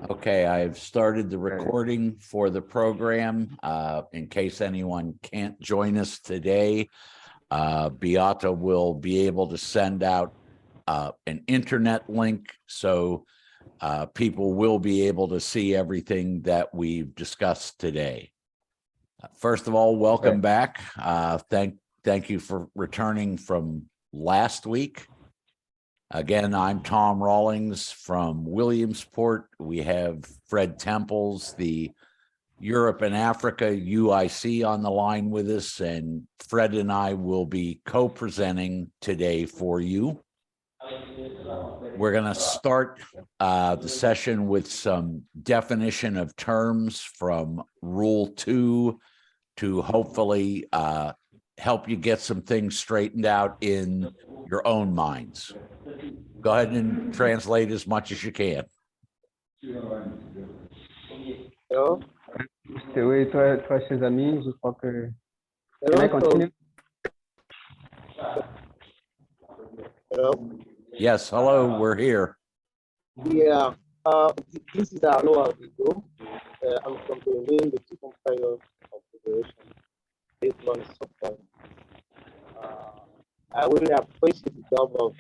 Okay, I've started the recording for the program. In case anyone can't join us today, Beata will be able to send out an internet link, so people will be able to see everything that we've discussed today. First of all, welcome back. Thank you for returning from last week. Again, I'm Tom Rawlings from Williamsport. We have Fred Temples, the Europe and Africa UIC, on the line with us, and Fred and I will be co-presenting today for you. We're going to start the session with some definition of terms from Rule 2 to hopefully help you get some things straightened out in your own minds. Go ahead and translate as much as you can. Hello? Oui, toi, chers amis, je crois que... Hello? Hello? Yes, hello, we're here. Yeah, this is Aloha Vigo. I'm from the chief umpire of Federation based on software. I really appreciate the job of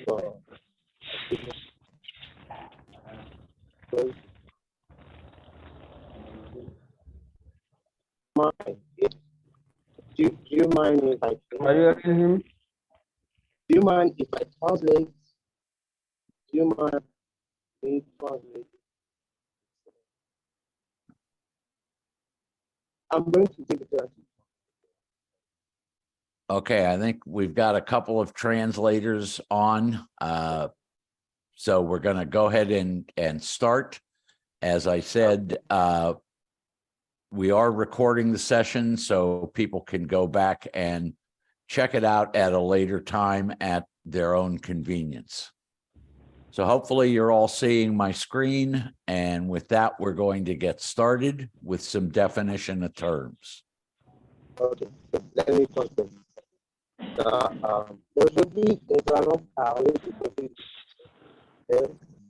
do you mind if I Are you hearing him? do you mind if I translate? Do you mind me translate? I'm going to take it. Okay, I think we've got a couple of translators on. So we're going to go ahead and start. As I said, we are recording the session so people can go back and check it out at a later time at their own convenience. So hopefully you're all seeing my screen, and with that, we're going to get started with some definition of terms. Okay, let me translate. Aujourd'hui, nous allons parler du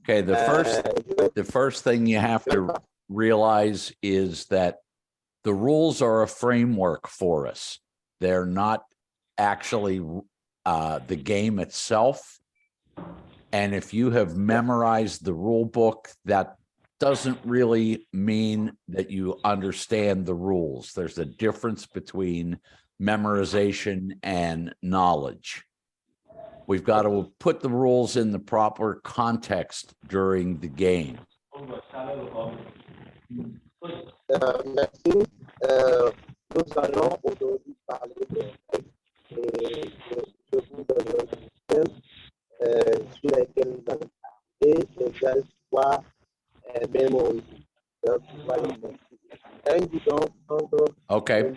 Okay, the first thing you have to realize is that the rules are a framework for us. They're not actually the game itself. And if you have memorized the rule book, that doesn't really mean that you understand the rules. There's a difference between memorization and knowledge. We've got to put the rules in the proper context during the game. Merci. Nous allons aujourd'hui parler de vous sur lesquels nous allons parler et vous allez pouvoir mémoriser. Okay.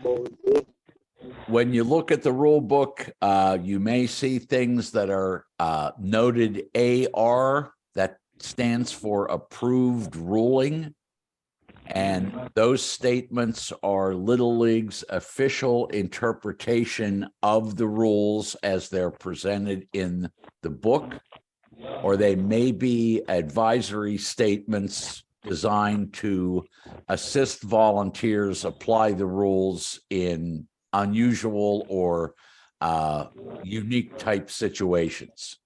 When you look at the rule book, you may see things that are noted AR, that stands for approved ruling. And those statements are Little League's official interpretation of the rules as they're presented in the book, or they may be advisory statements designed to assist volunteers apply the rules in unusual or unique type situations.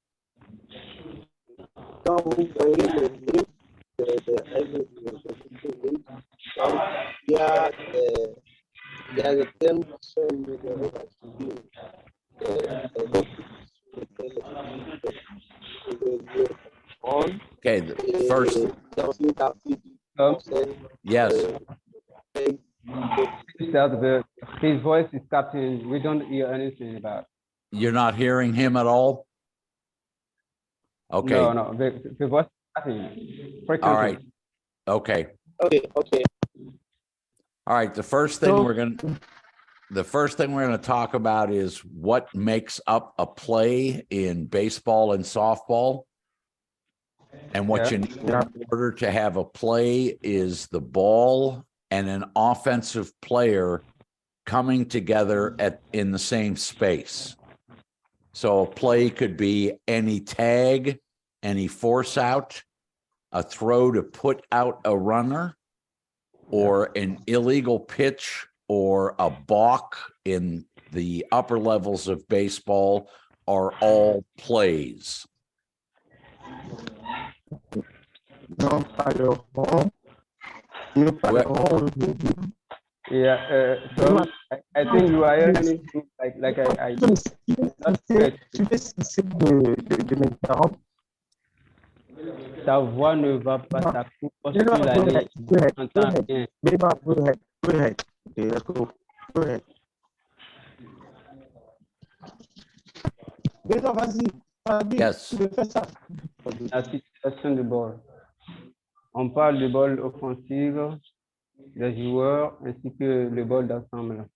Okay, the first. Yes. His voice is cutting. We don't hear anything about. You're not hearing him at all? Okay. No, the voice is cutting. All right. Okay. Okay. All right. The first thing we're going to talk about is what makes up a play in baseball and softball. And what you need in order to have a play is the ball and an offensive player coming together in the same space. So a play could be any tag, any force out, a throw to put out a runner, or an illegal pitch, or a balk in the upper levels of baseball are all plays. Yeah, so I think you are hearing me like I Tu fais cesser de m'interrompre. ta voix ne va pas, ta coupe parce No, que no, la go ligne ahead, go ahead, go entend ahead. bien. Baby, go ahead, go ahead. Okay, let's go. Go ahead. Baby, vas-y, vas-y, Yes. tu veux faire ça. La situation de ball. On parle de ball offensive, des joueurs ainsi que le ball d'ensemble.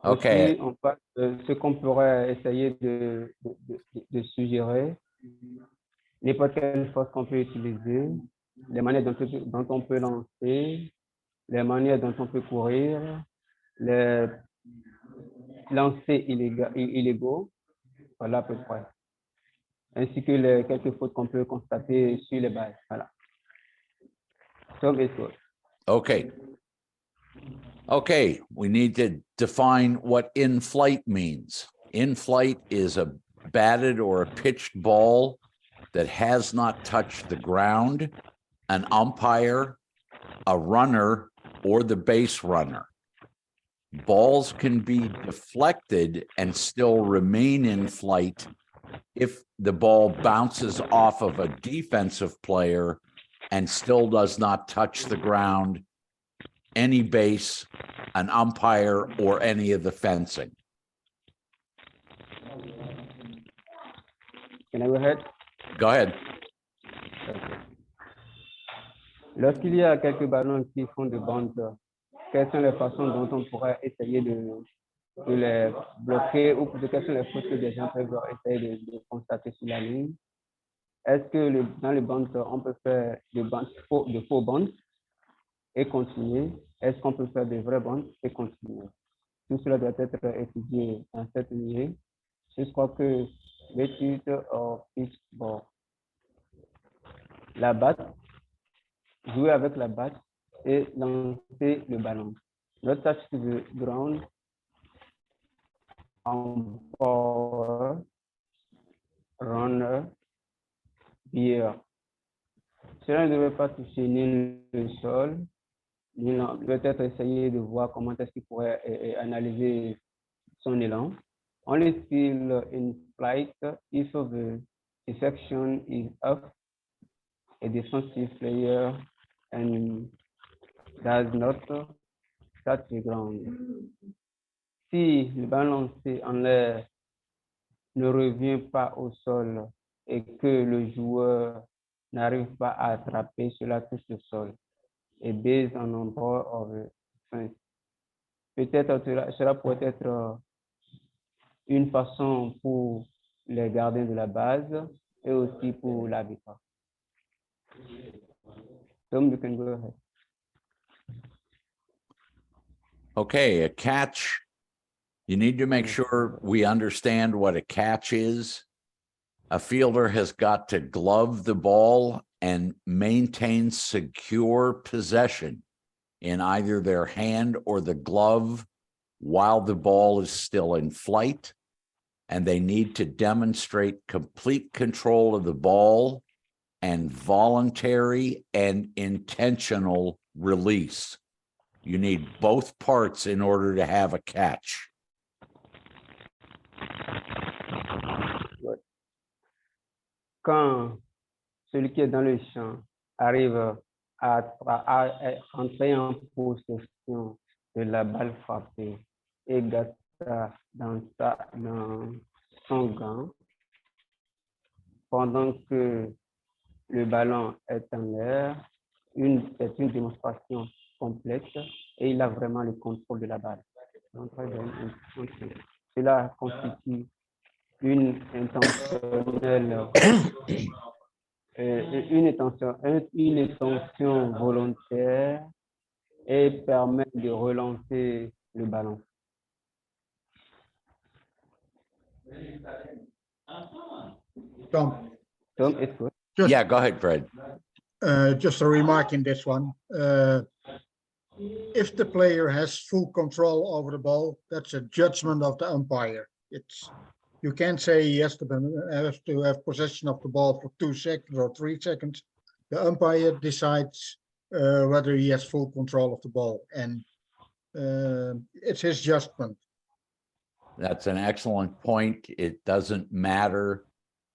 Okay. Aussi, on parle de ce qu'on pourrait essayer de suggérer, n'importe quelle force qu'on peut utiliser, les manières dont on peut lancer, les manières dont on peut courir, les lancers illégaux, voilà à peu près, ainsi que les quelques fautes qu'on peut constater sur les balles. Voilà. So it's good. Okay. Okay, we need to define what in flight means. In flight is a batted or a pitched ball that has not touched the ground, an umpire, a runner, or the base runner. Balls can be deflected and still remain in flight if the ball bounces off of a defensive player and still does not touch the ground, any base, an umpire, or any of the fencing. Can I go ahead? Go ahead. Lorsqu'il y a quelques ballons qui font de bandes, quelles sont les façons dont on pourrait essayer de les bloquer ou quelles sont les fautes que des gens peuvent essayer de constater sur la ligne? Est-ce que dans les bandes, on peut faire de faux bandes et continuer? Est-ce qu'on peut faire de vraies bandes et continuer? Tout cela doit être étudié en cette lignée. Je crois que l'étude of pitchball, la batte, jouer avec la batte et lancer le ballon. Not touch to the ground, power, runner, beer. Cela ne devait pas toucher ni le sol, ni peut-être essayer de voir comment est-ce qu'il pourrait analyser son élan. Only still in flight if the section is up, a defensive player and does not touch the ground. Si le ballon lancé en l'air ne revient pas au sol et que le joueur n'arrive pas à attraper, cela touche le sol. Et based on number of defense. Peut-être cela pourrait être une façon pour les gardiens de la base et aussi pour l'arbitre. Tom, you can go ahead. Okay, a catch. You need to make sure we understand what a catch is. A fielder has got to glove the ball and maintain secure possession in either their hand or the glove while the ball is still in flight. And they need to demonstrate complete control of the ball and voluntary and intentional release. You need both parts in order to have a catch. Quand celui qui est dans le champ arrive à entrer en possession de la balle frappée et garde ça dans son gant, pendant que le ballon est en l'air, c'est une démonstration complète et il a vraiment le contrôle de la balle. Donc, cela constitue une intention volontaire et permet de relancer le ballon. Tom, Tom, est-ce que just, Yeah, go ahead, Fred. Just a remark in this one. If the player has full control over the ball, that's a judgment of the umpire. You can't say he has to have possession of the ball for 2 seconds or 3 seconds. The umpire decides whether he has full control of the ball, and it's his judgment. That's an excellent point. It doesn't matter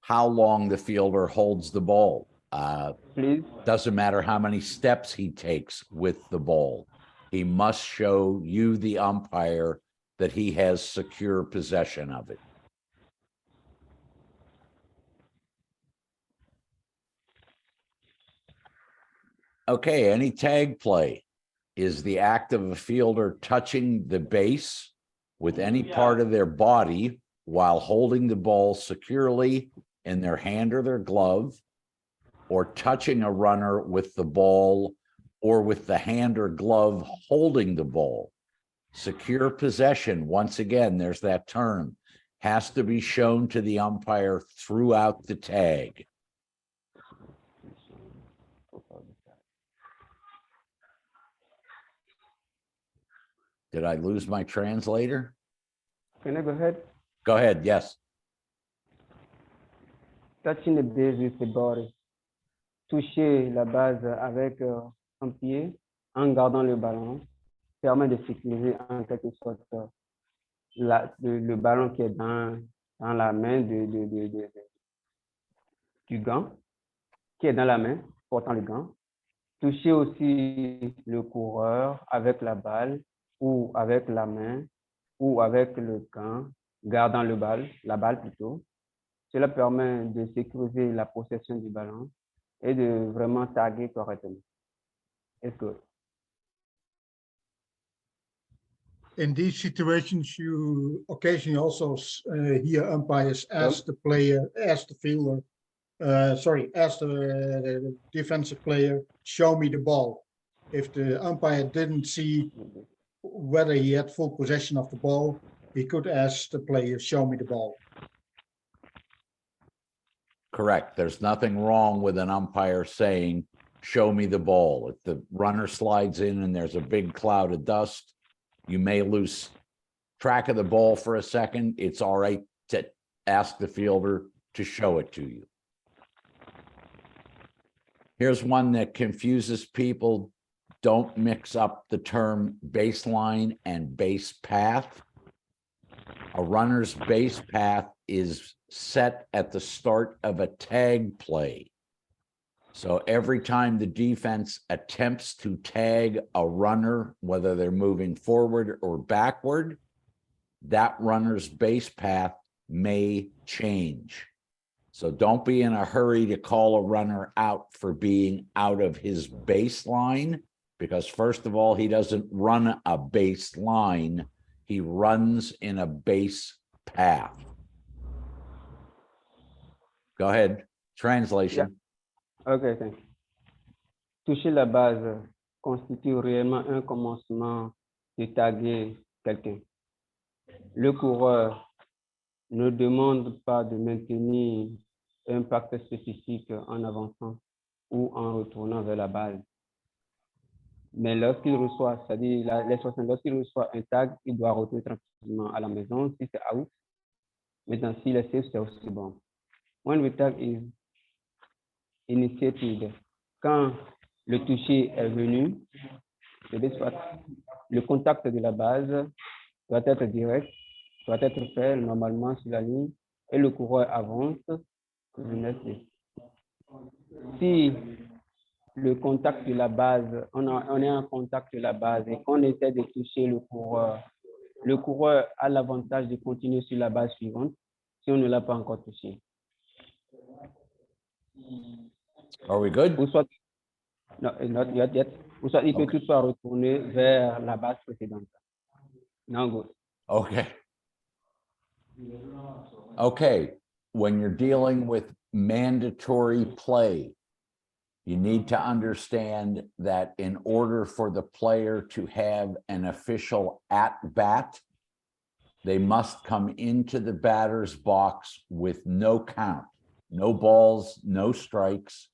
how long the fielder holds the ball. Please. Doesn't matter how many steps he takes with the ball. He must show you, the umpire, that he has secure possession of it. Okay, any tag play is the act of a fielder touching the base with any part of their body while holding the ball securely in their hand or their glove, or touching a runner with the ball or with the hand or glove holding the ball. Secure possession, once again, there's that term, has to be shown to the umpire throughout the tag. Did I lose my translator? Can I go ahead? Go ahead, yes. Touching the base with the body. Toucher la base avec un pied en gardant le ballon permet de sécuriser en quelque sorte le ballon qui est dans la main du gant, qui est dans la main portant le gant. Toucher aussi le coureur avec la balle ou avec la main ou avec le gant, gardant la balle plutôt. Cela permet de sécuriser la possession du ballon et de vraiment taguer correctement. It's good. In these situations, you occasionally also hear umpires ask the player, ask the fielder, ask the defensive player, show me the ball. If the umpire didn't see whether he had full possession of the ball, he could ask the player, show me the ball. Correct. There's nothing wrong with an umpire saying, show me the ball. If the runner slides in and there's a big cloud of dust, you may lose track of the ball for a second. It's all right to ask the fielder to show it to you. Here's one that confuses people. Don't mix up the term baseline and base path. A runner's base path is set at the start of a tag play. So every time the defense attempts to tag a runner, whether they're moving forward or backward, that runner's base path may change. So don't be in a hurry to call a runner out for being out of his baseline, because first of all, he doesn't run a baseline, he runs in a base path. Go ahead, translation. Yeah. Okay, thank you. Toucher la base constitue réellement un commencement de taguer quelqu'un. Le coureur ne demande pas de maintenir un pacte spécifique en avançant ou en retournant vers la balle. Mais lorsqu'il reçoit, c'est-à-dire lorsqu'il reçoit un tag, il doit retourner tranquillement à la maison si c'est out. Maintenant, s'il est safe, c'est aussi bon. When the tag is initiated, quand le toucher est venu, le contact de la base doit être direct, doit être fait normalement sur la ligne et le coureur avance. Si le contact de la base, on est en contact de la base et qu'on essaie de toucher le coureur a l'avantage de continuer sur la base suivante si on ne l'a pas encore touché. Are we good? Ou soit, no, not yet. Ou soit il peut toutefois retourner vers la base précédente. Now good. Okay. Okay, when you're dealing with mandatory play, you need to understand that in order for the player to have an official at-bat, they must come into the batter's box with no count, no balls, no strikes.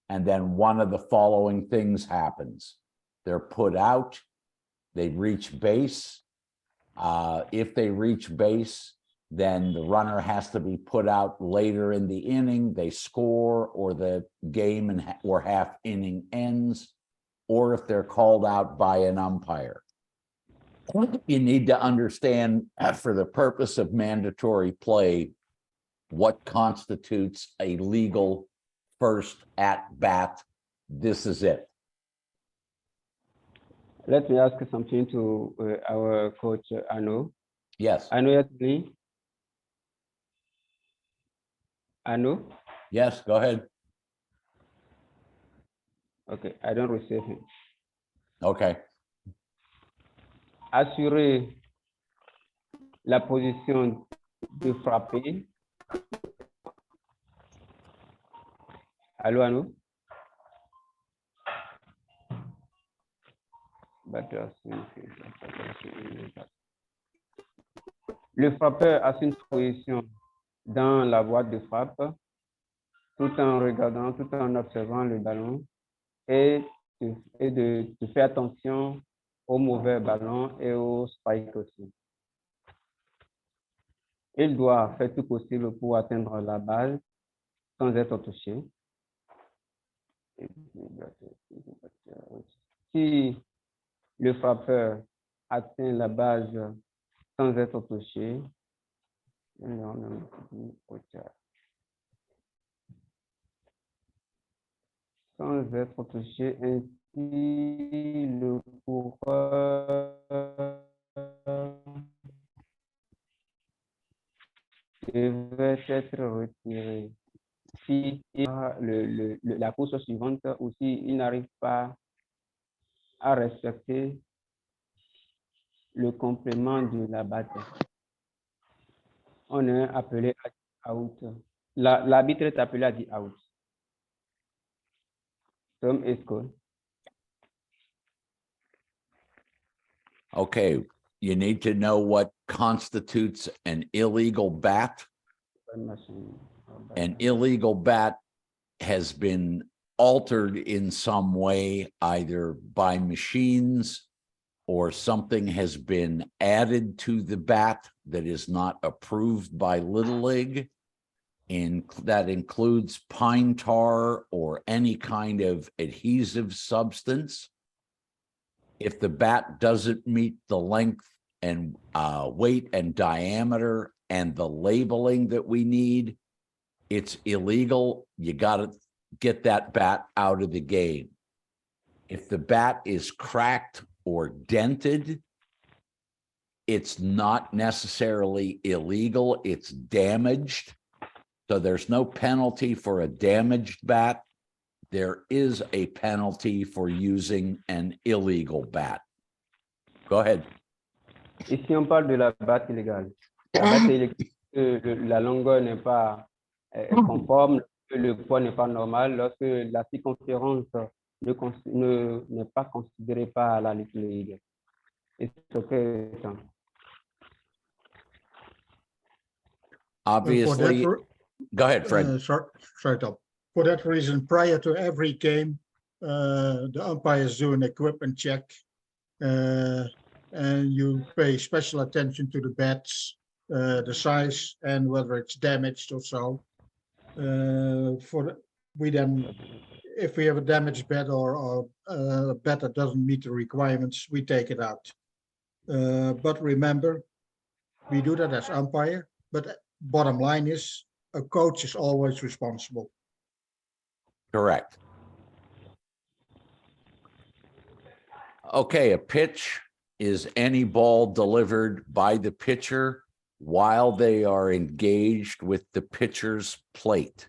and then one of the following things happens. They're put out, they reach base. If they reach base, then the runner has to be put out later in the inning, they score, or the game or half inning ends, or if they're called out by an umpire. You need to understand, for the purpose of mandatory play, what constitutes a legal first at bat. This is it. Let me ask something to our coach, Arnaud. Yes, Arnaud, yes, please. Arnaud? yes, go ahead. Okay, I don't receive him. Okay. Assurer la position de frapper. Allô, Arnaud? Le frappeur assume une position dans la boîte de frappe tout en regardant, tout en observant le ballon et de faire attention aux mauvais ballons et aux spikes aussi. Il doit faire tout possible pour atteindre la balle sans être touché. Si le frappeur atteint la base sans être touché, sans être touché, ainsi le coureur devrait être retiré. Si la course suivante ou s'il n'arrive pas à respecter le complément de la batte, on est appelé à out. L'arbitre est appelé à dire out. Tom is good. Okay, you need to know what constitutes an illegal bat. An illegal bat has been altered in some way, either by machines or something has been added to the bat that is not approved by Little League. And that includes pine tar or any kind of adhesive substance. If the bat doesn't meet the length and weight and diameter and the labeling that we need, it's illegal. You got to get that bat out of the game. If the bat is cracked or dented, it's not necessarily illegal, it's damaged. So there's no penalty for a damaged bat. There is a penalty for using an illegal bat. Go ahead. Ici, on parle de la batte illégale. La batte illégale, la longueur n'est pas conforme, le poids n'est pas normal, lorsque la circonférence n'est pas considérée par la Ligue. It's okay. Obviously, go ahead, Fred. Sorry, Tom. For that reason, prior to every game, the umpires do an equipment check, and you pay special attention to the bats, the size, and whether it's damaged or so. If we have a damaged bat or a bat that doesn't meet the requirements, we take it out. But remember, we do that as umpire, but bottom line is a coach is always responsible. Correct. Okay, a pitch is any ball delivered by the pitcher while they are engaged with the pitcher's plate.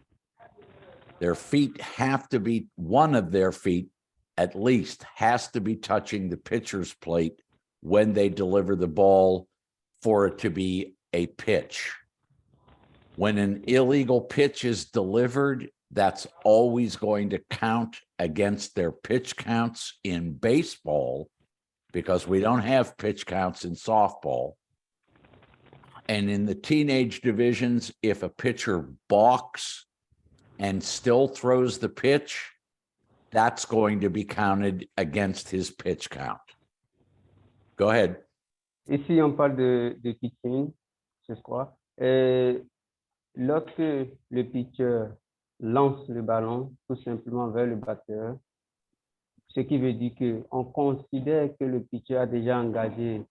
Their feet have to be, one of their feet at least has to be touching the pitcher's plate when they deliver the ball for it to be a pitch. When an illegal pitch is delivered, that's always going to count against their pitch counts in baseball, because we don't have pitch counts in softball. And in the teenage divisions, if a pitcher balks and still throws the pitch, that's going to be counted against his pitch count. Go ahead. Ici, on parle de pitching, je crois. Lorsque le pitcher lance le ballon tout simplement vers le batteur, ce qui veut dire qu'on considère que le pitcher a déjà engagé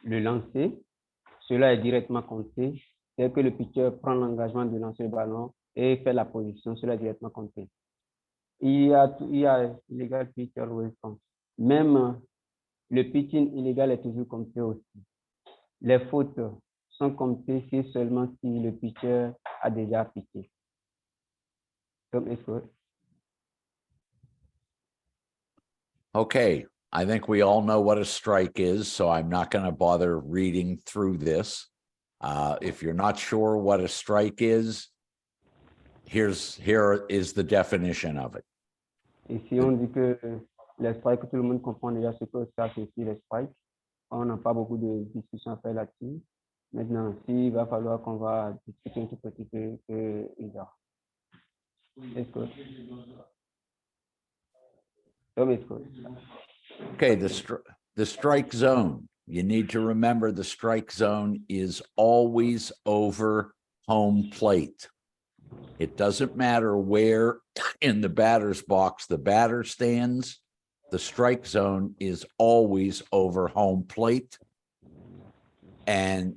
le lancer, cela est directement compté. C'est que le pitcher prend l'engagement de lancer le ballon et fait la position, cela est directement compté. Il y a illegal pitch always count. Même le pitching illégal est toujours compté aussi. Les fautes sont comptées si seulement si le pitcher a déjà pitché. Donc, est-ce que Okay, I think we all know what a strike is, so I'm not going to bother reading through this. If you're not sure what a strike is, here is the definition of it. Et si on dit que les strikes, tout le monde comprend déjà ce que ça signifie les strikes. On n'a pas beaucoup de discussions à faire là-dessus. Maintenant, s'il va falloir qu'on va discuter un tout petit peu, est-ce que Okay, the strike zone. You need to remember the strike zone is always over home plate. It doesn't matter where in the batter's box the batter stands. The strike zone is always over home plate. And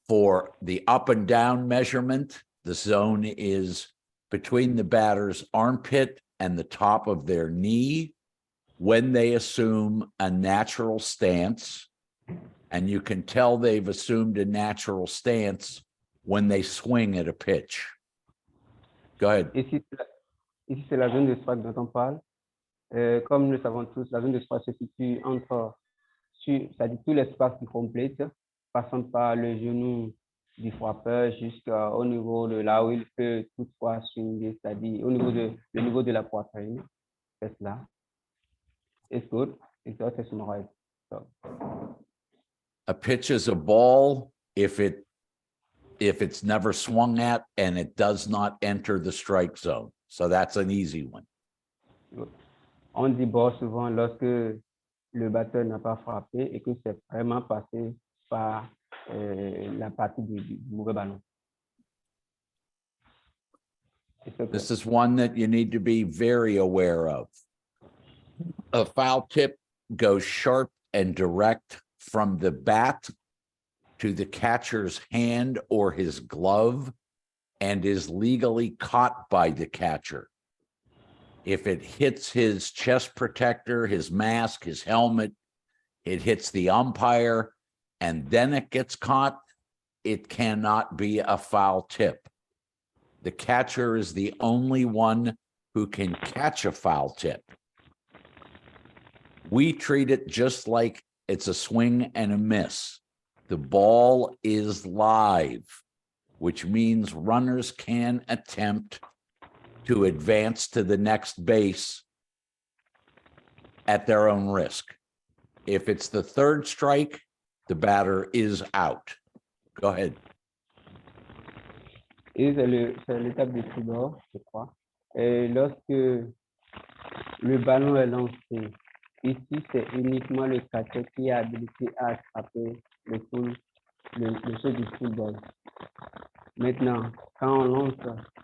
for the up and down measurement, the zone is between the batter's armpit and the top of their knee when they assume a natural stance. And you can tell they've assumed a natural stance when they swing at a pitch. Go ahead. Ici, c'est la zone de strike dont on parle. Comme nous le savons tous, la zone de strike se situe entre, c'est-à-dire tout l'espace qui complète, passant par le genou du frappeur jusqu'au niveau de là où il peut toutefois swinger, c'est-à-dire au niveau le niveau de la poitrine. C'est cela. It's good. It's also right. So. A pitch is a ball if it's never swung at and it does not enter the strike zone. So that's an easy one. On dit ball souvent lorsque le batteur n'a pas frappé et que c'est vraiment passé par la partie du mauvais ballon. This is one that you need to be very aware of. A foul tip goes sharp and direct from the bat to the catcher's hand or his glove and is legally caught by the catcher. If it hits his chest protector, his mask, his helmet, it hits the umpire, and then it gets caught, it cannot be a foul tip. The catcher is the only one who can catch a foul tip. We treat it just like it's a swing and a miss. The ball is live, which means runners can attempt to advance to the next base at their own risk. If it's the third strike, the batter is out. Go ahead. Et c'est l'étape du tribord, je crois. Et lorsque le ballon est lancé, ici, c'est uniquement le catcher qui est habilité à attraper le jeu du football. Maintenant, quand on lance,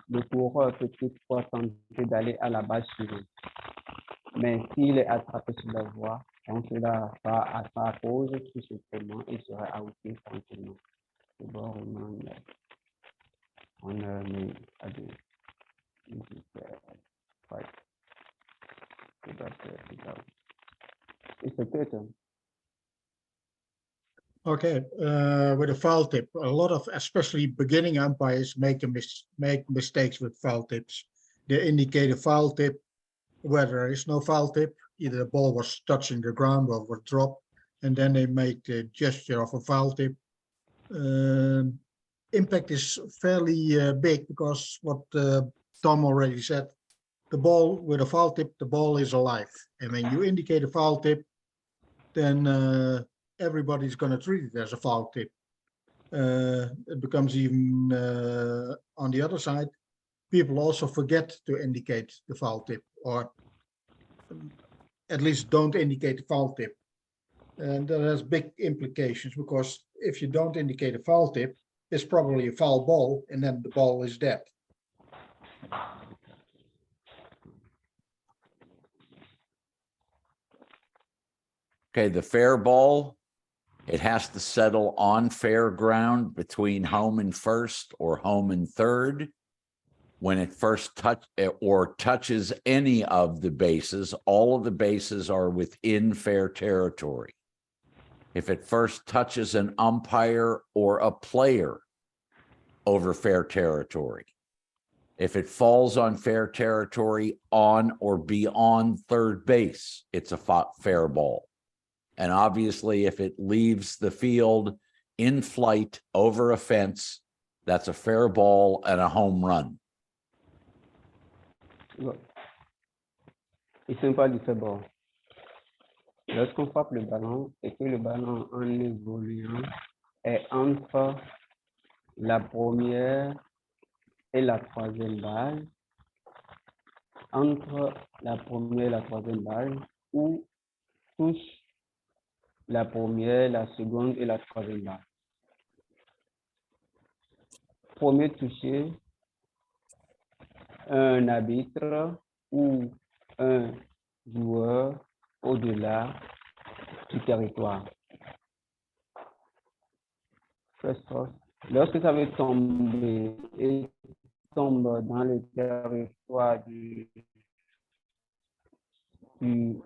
le coureur peut toutefois tenter d'aller à la base suivante. Mais s'il est attrapé sur la voie, on cela va à sa cause, tout simplement, il sera outé tranquillement. C'est bon, on met à deux. It's a curtain. Okay, with a foul tip, a lot of especially beginning umpires make mistakes with foul tips. They indicate a foul tip where there is no foul tip, either the ball was touching the ground or was dropped, and then they make the gesture of a foul tip. Impact is fairly big because what Tom already said, the ball with a foul tip, the ball is alive. And when you indicate a foul tip, then everybody's going to treat it as a foul tip. It becomes even on the other side, people also forget to indicate the foul tip, or at least don't indicate the foul tip. And that has big implications because if you don't indicate a foul tip, it's probably a foul ball and then the ball is dead. Okay, the fair ball, it has to settle on fair ground between home and first or home and third. When it first touches any of the bases, all of the bases are within fair territory. If it first touches an umpire or a player over fair territory, if it falls on fair territory on or beyond third base, it's a fair ball. And obviously, if it leaves the field in flight over a fence, that's a fair ball and a home run. Ils sont pas du fait ball. Lorsqu'on frappe le ballon et que le ballon en évoluant est entre la première et la troisième balle, entre la première et la troisième balle, ou touche la première, la seconde et la troisième balle. Premier touché, un arbitre ou un joueur au-delà du territoire. Lorsque ça veut tomber et tombe dans le territoire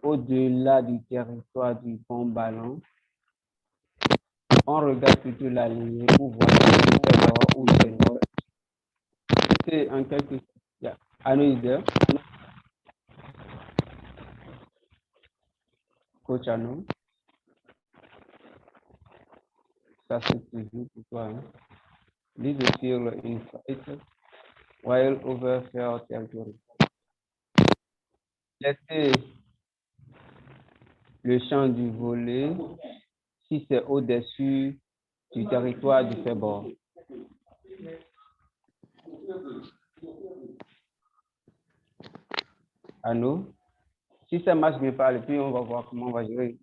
au-delà du territoire du bon ballon, on regarde plutôt la ligne pour voir si c'est bord ou c'est non. C'est en quelque sorte. Yeah. Arnaud is there. Coach Arnaud. Ça c'est toujours pour toi. Hein? Leave the field in sight while over fair territory. Laissez le champ du volet si c'est au-dessus du territoire du fait bord. Arnaud, si ça marche bien par le puis on va voir comment on va gérer.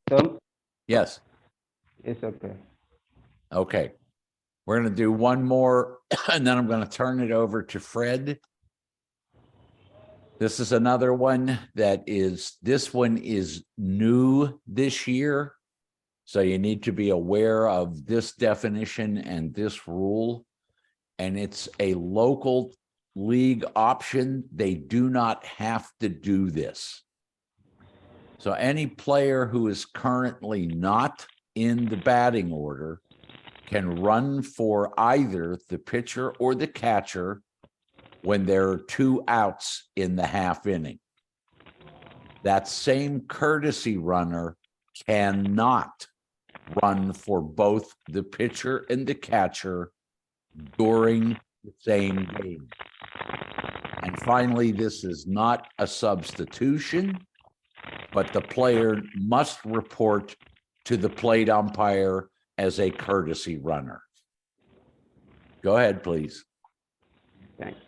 Tom? Yes. It's okay. Okay. We're going to do one more, and then I'm going to turn it over to Fred. This is another one this one is new this year. So you need to be aware of this definition and this rule. And it's a local league option. They do not have to do this. So any player who is currently not in the batting order can run for either the pitcher or the catcher when there are 2 outs in the half inning. That same courtesy runner cannot run for both the pitcher and the catcher during the same game. And finally, this is not a substitution, but the player must report to the plate umpire as a courtesy runner. Go ahead, please. Thanks.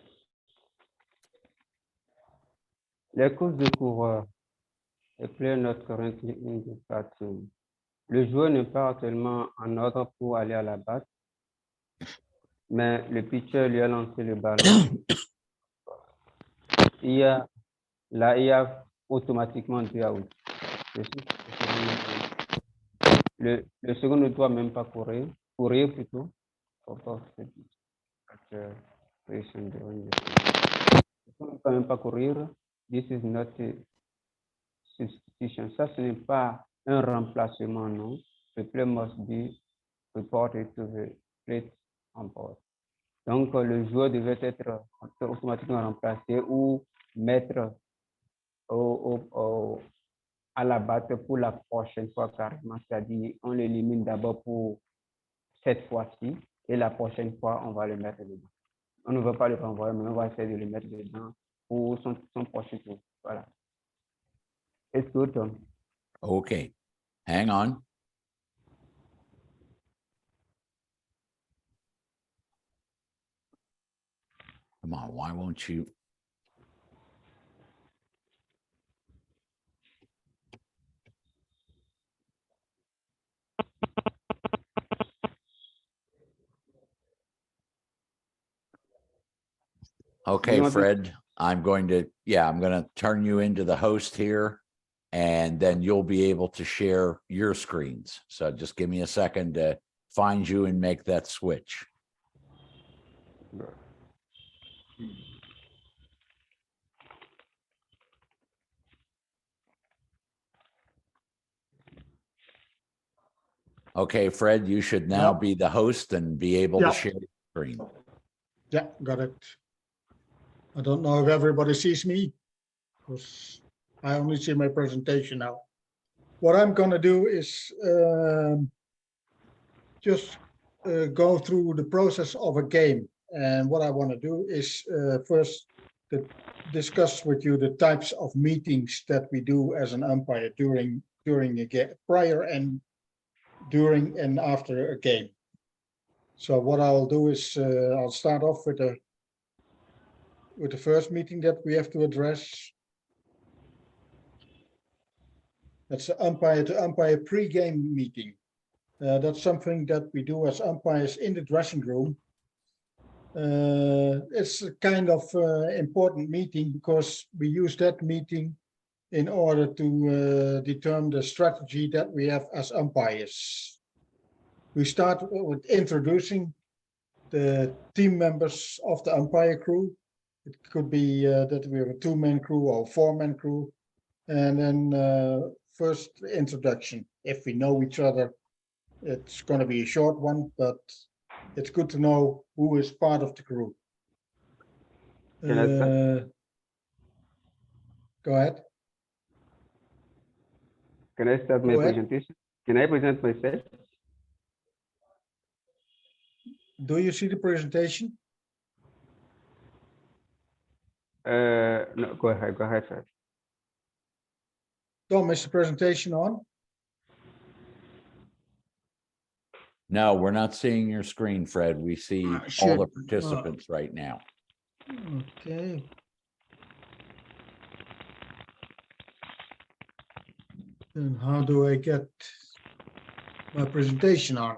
Les courses de coureurs. A player not currently in the batting. Le joueur n'est pas actuellement en ordre pour aller à la batte, mais le pitcher lui a lancé le ballon. Il y a automatiquement 2 outs. Le second ne doit même pas courir plutôt. Ne doit même pas courir. This is not a substitution. Ça, ce n'est pas un remplacement, non. The play must be reported to the plate umpire. Donc, le joueur devait être automatiquement remplacé ou mettre à la batte pour la prochaine fois carrément. C'est-à-dire, on l'élimine d'abord pour cette fois-ci et la prochaine fois, on va le mettre dedans. On ne va pas le renvoyer, mais on va essayer de le mettre dedans pour son processus. Voilà. It's your turn. Okay, hang on. Come on, why won't you? Okay, want to- Fred, I'm going to turn you into the host here, and then you'll be able to share your screens. So just give me a second to find you and make that switch. Okay, Fred, you should now Yeah. be the host and be able to Yeah. share your screen. Yeah, got it. I don't know if everybody sees me, because I only see my presentation now. What I'm gonna do is just go through the process of a game. And what I want to do is first discuss with you the types of meetings that we do as an umpire during a game, prior and during and after a game. So what I'll do is I'll start off with the first meeting that we have to address. That's the umpire to umpire pre-game meeting. That's something that we do as umpires in the dressing room. It's a kind of important meeting because we use that meeting in order to determine the strategy that we have as umpires. We start with introducing the team members of the umpire crew. It could be that we have a 2-man crew or 4-man crew. And then first introduction. If we know each other, it's going to be a short one, but it's good to know who is part of the crew. Can I start? Go ahead. Can I start my Go ahead. presentation? Can I present myself? Do you see the presentation? No, go ahead, sir. Tom, is the presentation on? No, we're not seeing your screen, Fred. We see all the Shit. participants right now. Okay. Then how do I get my presentation on?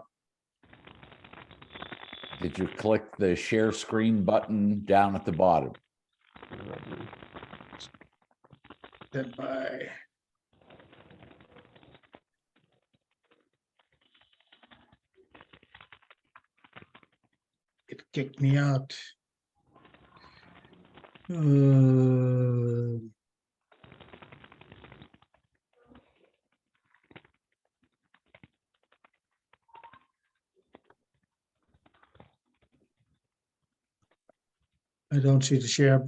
Did you click the share screen button down at the bottom? Then by it kicked me out. I don't see the share.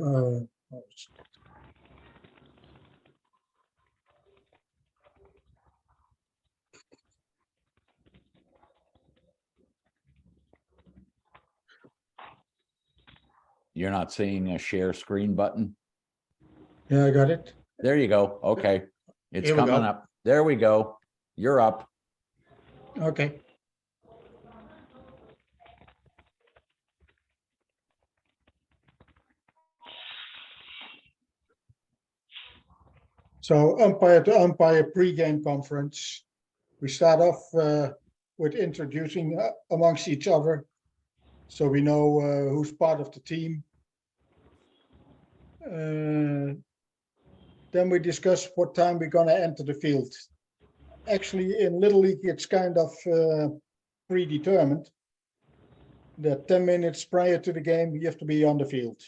You're not seeing a share screen button? Yeah, I got it. There you go. Okay. It's Here we coming go. up. There we go. You're up. Okay. So umpire to umpire pre-game conference. We start off with introducing amongst each other, so we know who's part of the team. Then we discuss what time we're going to enter the field. Actually, in Little League, it's kind of predetermined that 10 minutes prior to the game, you have to be on the field.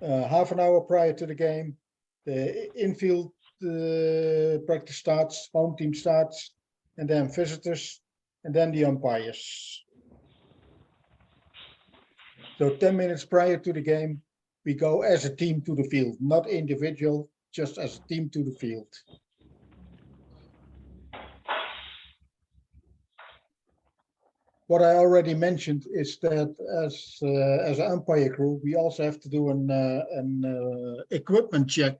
Half an hour prior to the game, the infield practice starts, home team starts, and then visitors, and then the umpires. So 10 minutes prior to the game, we go as a team to the field, not individual, just as a team to the field. what I already mentioned is that as an umpire crew, we also have to do an equipment check,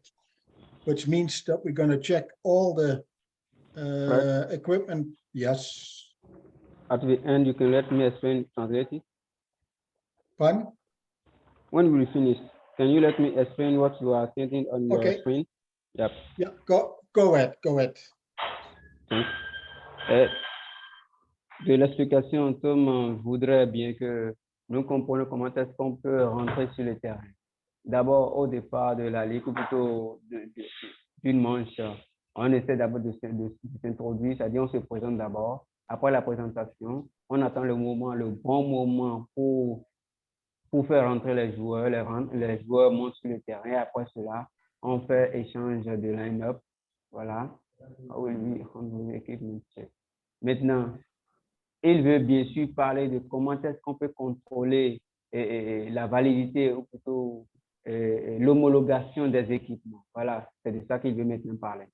which means that we're going to check all the equipment. Yes. At the end, you can let me explain, translate it. Pardon? When we finish, can you let me explain what you are thinking on your Okay. screen? Yep. Yeah. Go ahead. Go ahead. Thanks. De l'explication, Tom voudrait bien que nous comprenions comment est-ce qu'on peut rentrer sur le terrain. D'abord, au départ de la ligue, ou plutôt d'une manche, on essaie d'abord de s'introduire, c'est-à-dire on se présente d'abord. Après la présentation, on attend le bon moment pour faire rentrer les joueurs. Les joueurs montent sur le terrain. Après cela, on fait échange de line-up. Voilà. Maintenant, il veut bien sûr parler de comment est-ce qu'on peut contrôler la validité ou plutôt l'homologation des équipements. Voilà, c'est de ça qu'il veut maintenant parler.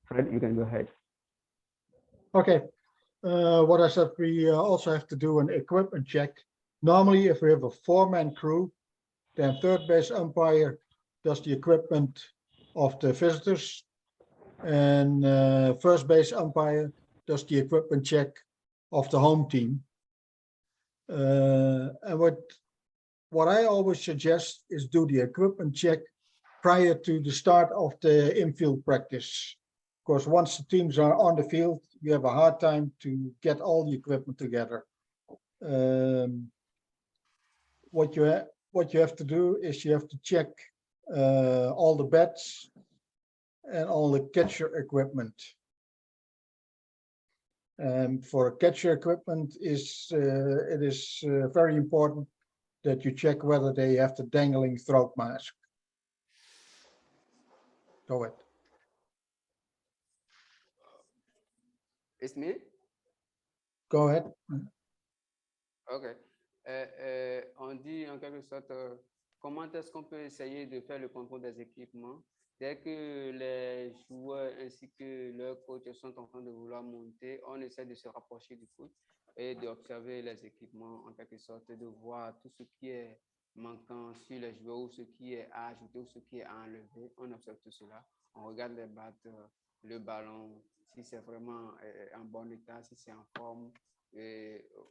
Fred, you can go ahead. Okay. What I said, we also have to do an equipment check. Normally, if we have a four-man crew, then third base umpire does the equipment of the visitors, and first base umpire does the equipment check of the home team. And what I always suggest is do the equipment check prior to the start of the infield practice. Because once the teams are on the field, you have a hard time to get all the equipment together. What you have to do is you have to check all the bats and all the catcher equipment. And for catcher equipment, it is very important that you check whether they have the dangling throat mask. Go ahead. It's me? Go ahead. OK. On dit en quelque sorte, comment est-ce qu'on peut essayer de faire le contrôle des équipements dès que les joueurs ainsi que leurs coachs sont en train de vouloir monter, on essaie de se rapprocher du foot et d'observer les équipements en quelque sorte, de voir tout ce qui est manquant sur les joueurs ou ce qui est à ajouter ou ce qui est à enlever. On observe tout cela. On regarde les battes, le ballon, si c'est vraiment en bon état, si c'est en forme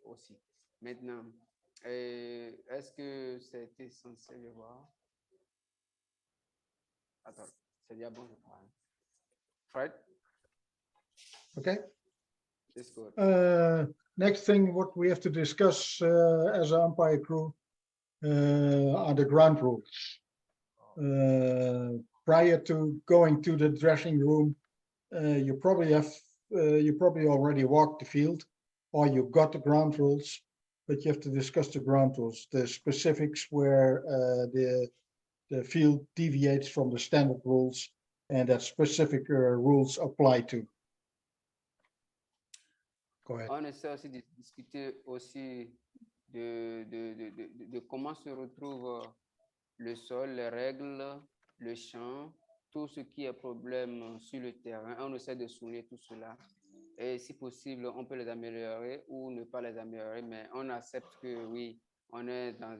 aussi. Maintenant, est-ce que c'est essentiel de voir? Attends, c'est déjà bon, je crois. Fred? Okay. It's good. Next thing, what we have to discuss as an umpire crew are the ground rules. Prior to going to the dressing room, you probably already walked the field, or you got the ground rules, but you have to discuss the ground rules, the specifics where the field deviates from the standard rules, and that specific rules apply to. Go ahead. On essaie aussi de discuter aussi de comment se retrouve le sol, les règles, le champ, tout ce qui est problème sur le terrain. On essaie de souligner tout cela. Et si possible, on peut les améliorer ou ne pas les améliorer, mais on accepte que oui, on est dans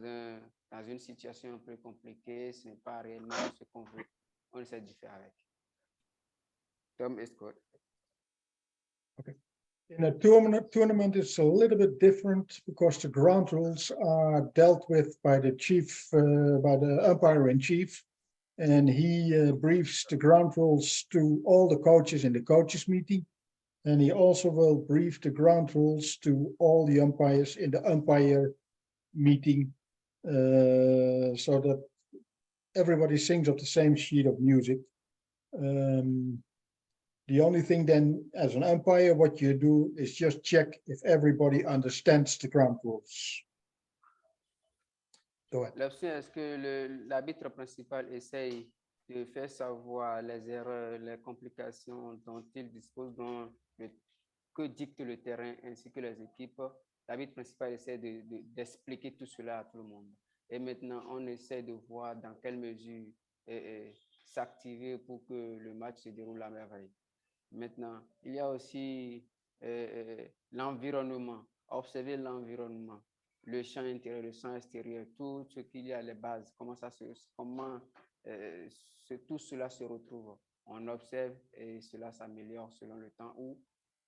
une situation un peu compliquée, ce n'est pas réellement ce qu'on veut. On essaie de faire avec. Tom is good. Okay. In a tournament, it's a little bit different because the ground rules are dealt with by the chief, by the umpire in chief, and he briefs the ground rules to all the coaches in the coaches meeting, and he also will brief the ground rules to all the umpires in the umpire meeting, so that everybody sings off the same sheet of music. The only thing then, as an umpire, what you do is just check if everybody understands the ground rules. Go ahead. L'option, est-ce que l'arbitre principal essaye de faire savoir les erreurs, les complications dont il dispose, que dicte le terrain ainsi que les équipes? L'arbitre principal essaie d'expliquer tout cela à tout le monde. Et maintenant, on essaie de voir dans quelle mesure s'activer pour que le match se déroule à merveille. Maintenant, il y a aussi l'environnement. observer l'environnement, le champ intérieur, le champ extérieur, tout ce qu'il y a, les bases, comment tout cela se retrouve. On observe et cela s'améliore selon le temps où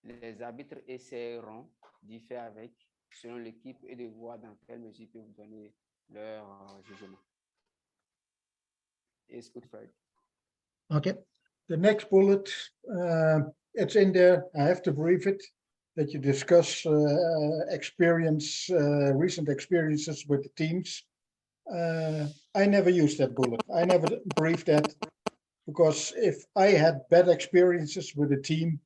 les arbitres essaieront d'y faire avec selon l'équipe et de voir dans quelle mesure ils peuvent donner leur jugement. It's good, Fred. Okay. The next bullet, it's in there. I have to brief it. That you discuss recent experiences with the teams. I never used that bullet. I never briefed that because if I had bad experiences with a team,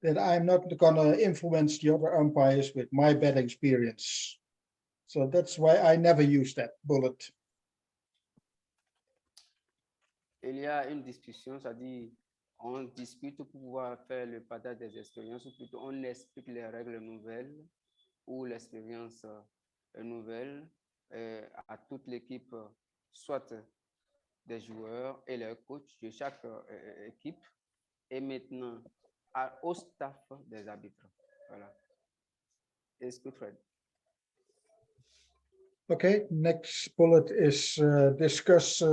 then I'm not gonna influence the other umpires with my bad experience. So that's why I never use that bullet. Il y a une discussion, c'est-à-dire on discute pour pouvoir faire le partage des expériences, ou plutôt on explique les règles nouvelles ou l'expérience nouvelle à toute l'équipe, soit des joueurs et leur coach de chaque équipe, et maintenant au staff des arbitres. Voilà. Est-ce que Fred? Okay, next bullet is discuss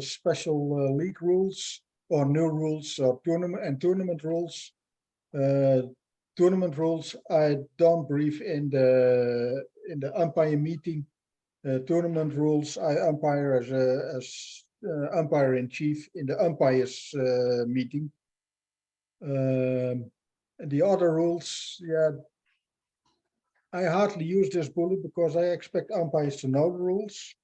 special league rules or new rules or tournament rules. Tournament rules I don't brief in the umpire meeting. Tournament rules I umpire as umpire in chief in the umpires meeting. The other rules, yeah, I hardly use this bullet because I expect umpires to know the rules.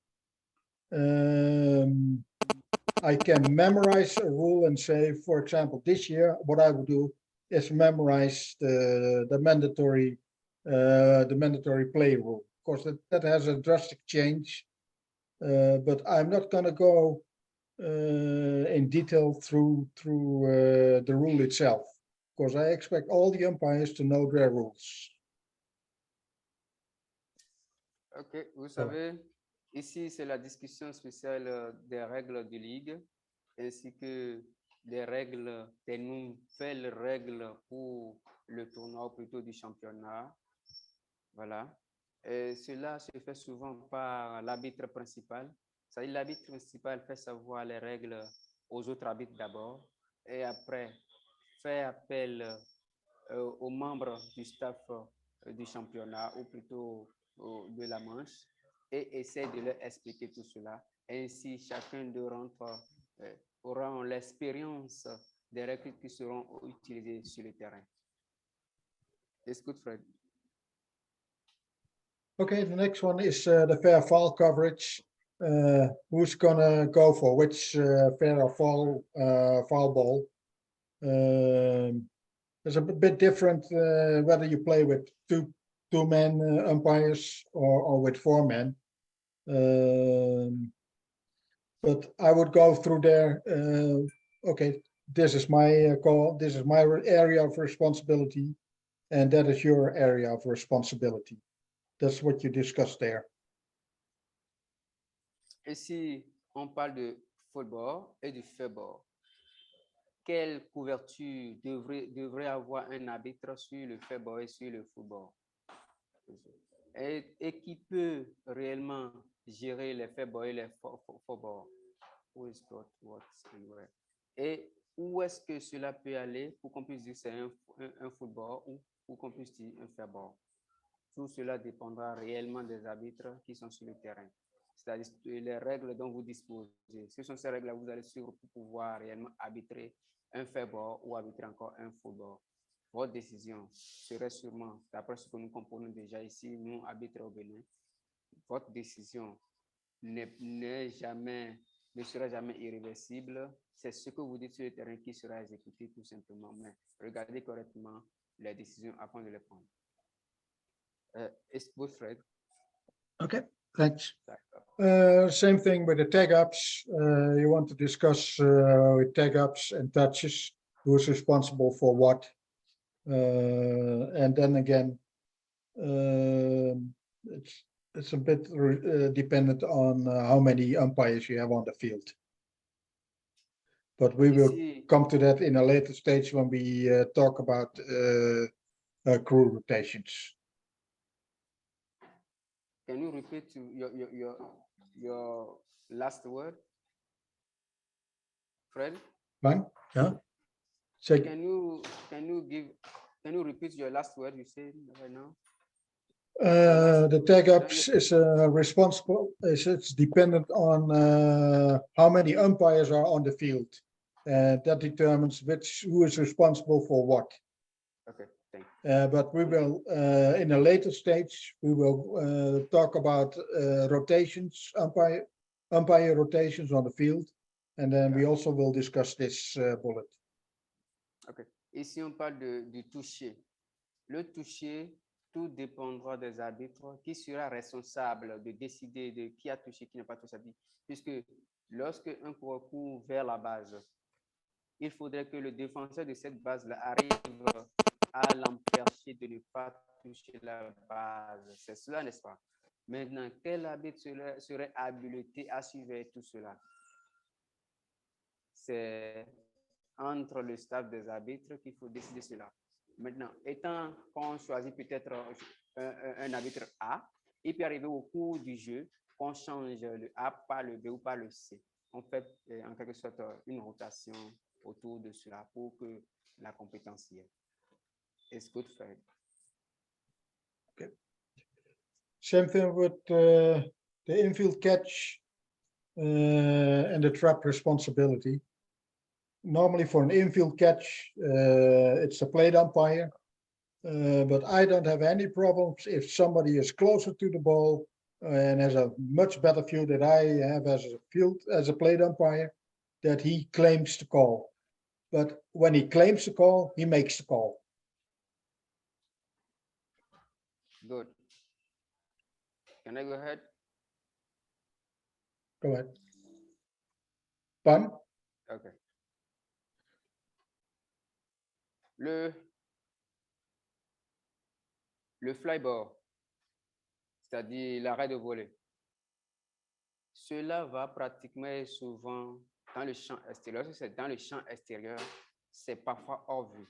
I can memorize a rule and say, for example, this year, what I would do is memorize the mandatory play rule. Of course, that has a drastic change, but I'm not going to go in detail through the rule itself, because I expect all the umpires to know their rules. Ok, vous savez, ici c'est la discussion spéciale des règles de ligue ainsi que des règles, des nouvelles règles pour le tournoi ou plutôt du championnat. Voilà. Et cela se fait souvent par l'arbitre principal. C'est-à-dire l'arbitre principal fait savoir les règles aux autres arbitres d'abord et après fait appel aux membres du staff du championnat ou plutôt de la manche et essaie de leur expliquer tout cela. Ainsi, chacun d'eux aura l'expérience des règles qui seront utilisées sur le terrain. Écoute, Fred. Okay, the next one is the fair foul coverage. Who's gonna go for which fair or foul ball? It's a bit different whether you play with two-man umpires or with four-men. But I would go through there. Okay, this is my call. This is my area of responsibility, and that is your area of responsibility. That's what you discussed there. Et si on parle de football et du football, quelle couverture devrait avoir un arbitre sur le football et sur le football? Et qui peut réellement gérer les football et les football? Et où est-ce que cela peut aller pour qu'on puisse dire que c'est un football ou pour qu'on puisse dire un football? Tout cela dépendra réellement des arbitres qui sont sur le terrain. C'est-à-dire les règles dont vous disposez. Ce sont ces règles-là que vous allez suivre pour pouvoir réellement arbitrer un football ou arbitrer encore un football. Votre décision serait sûrement, d'après ce que nous comprenons déjà ici, nous, arbitres au Bénin, votre décision ne sera jamais irréversible. C'est ce que vous dites sur le terrain qui sera exécuté tout simplement. Mais regardez correctement les décisions avant de les prendre. It's good, Fred. Okay, thanks. Same thing with the tag ups. You want to discuss with tag ups and touches, who's responsible for what. And then again, it's a bit dependent on how many umpires you have on the field. But we will come to that in a later stage when we talk about crew rotations. Can you repeat your last word, Fred? Fine, yeah. Say, Can you repeat your last word you said right now? the tag ups is responsible, it's dependent on how many umpires are on the field. That determines who is responsible for what. Okay, thank you. But we will, in a later stage, we will talk about rotations, umpire rotations on the field. And then we also will discuss this bullet. Ok. Ici, on parle du toucher. Le toucher, tout dépendra des arbitres qui sera responsable de décider de qui a touché, qui n'a pas touché. Puisque lorsque un coureur court vers la base, il faudrait que le défenseur de cette base-là arrive à l'empêcher de ne pas toucher la base. C'est cela, n'est-ce pas? Maintenant, quel arbitre serait habilité à suivre tout cela? C'est entre le staff des arbitres qu'il faut décider cela. Maintenant, étant qu'on choisit peut-être un arbitre A, il peut arriver au cours du jeu qu'on change le A par le B ou par le C. On fait en quelque sorte une rotation autour de cela pour que la compétence y est. It's good, Fred. Okay. Same thing with the infield catch and the trap responsibility. Normally for an infield catch, it's a plate umpire, but I don't have any problems if somebody is closer to the ball and has a much better view that I have as a plate umpire, that he claims the call. But when he claims the call, he makes the call. Good. Can I go ahead? Go ahead. Fun? Okay. Le flyball, c'est-à-dire l'arrêt de voler, cela va pratiquement souvent dans le champ extérieur. Lorsque c'est dans le champ extérieur, c'est parfois hors vue.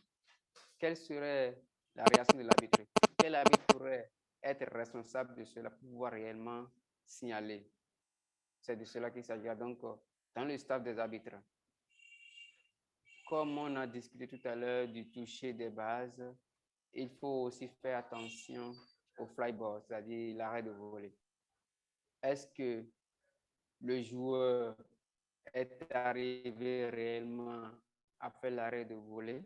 Quelle serait la réaction de l'arbitre? Quel arbitre pourrait être responsable de cela pour pouvoir réellement signaler? C'est de cela qu'il s'agira. Donc, dans le staff des arbitres, comme on a discuté tout à l'heure du toucher des bases, il faut aussi faire attention au flyball, c'est-à-dire l'arrêt de voler. Est-ce que le joueur est arrivé réellement à faire l'arrêt de voler?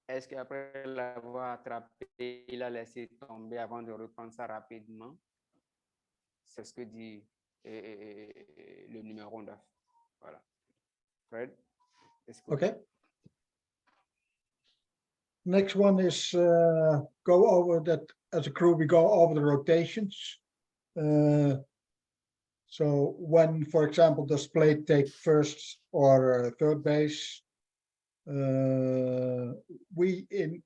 Est-ce qu'après l'avoir attrapé, il a laissé tomber avant de reprendre ça rapidement? C'est ce que dit le numéro 9. Voilà. Fred? Okay. Next one is go over that as a crew, we go over the rotations. So when, for example, does plate take first or third base? We in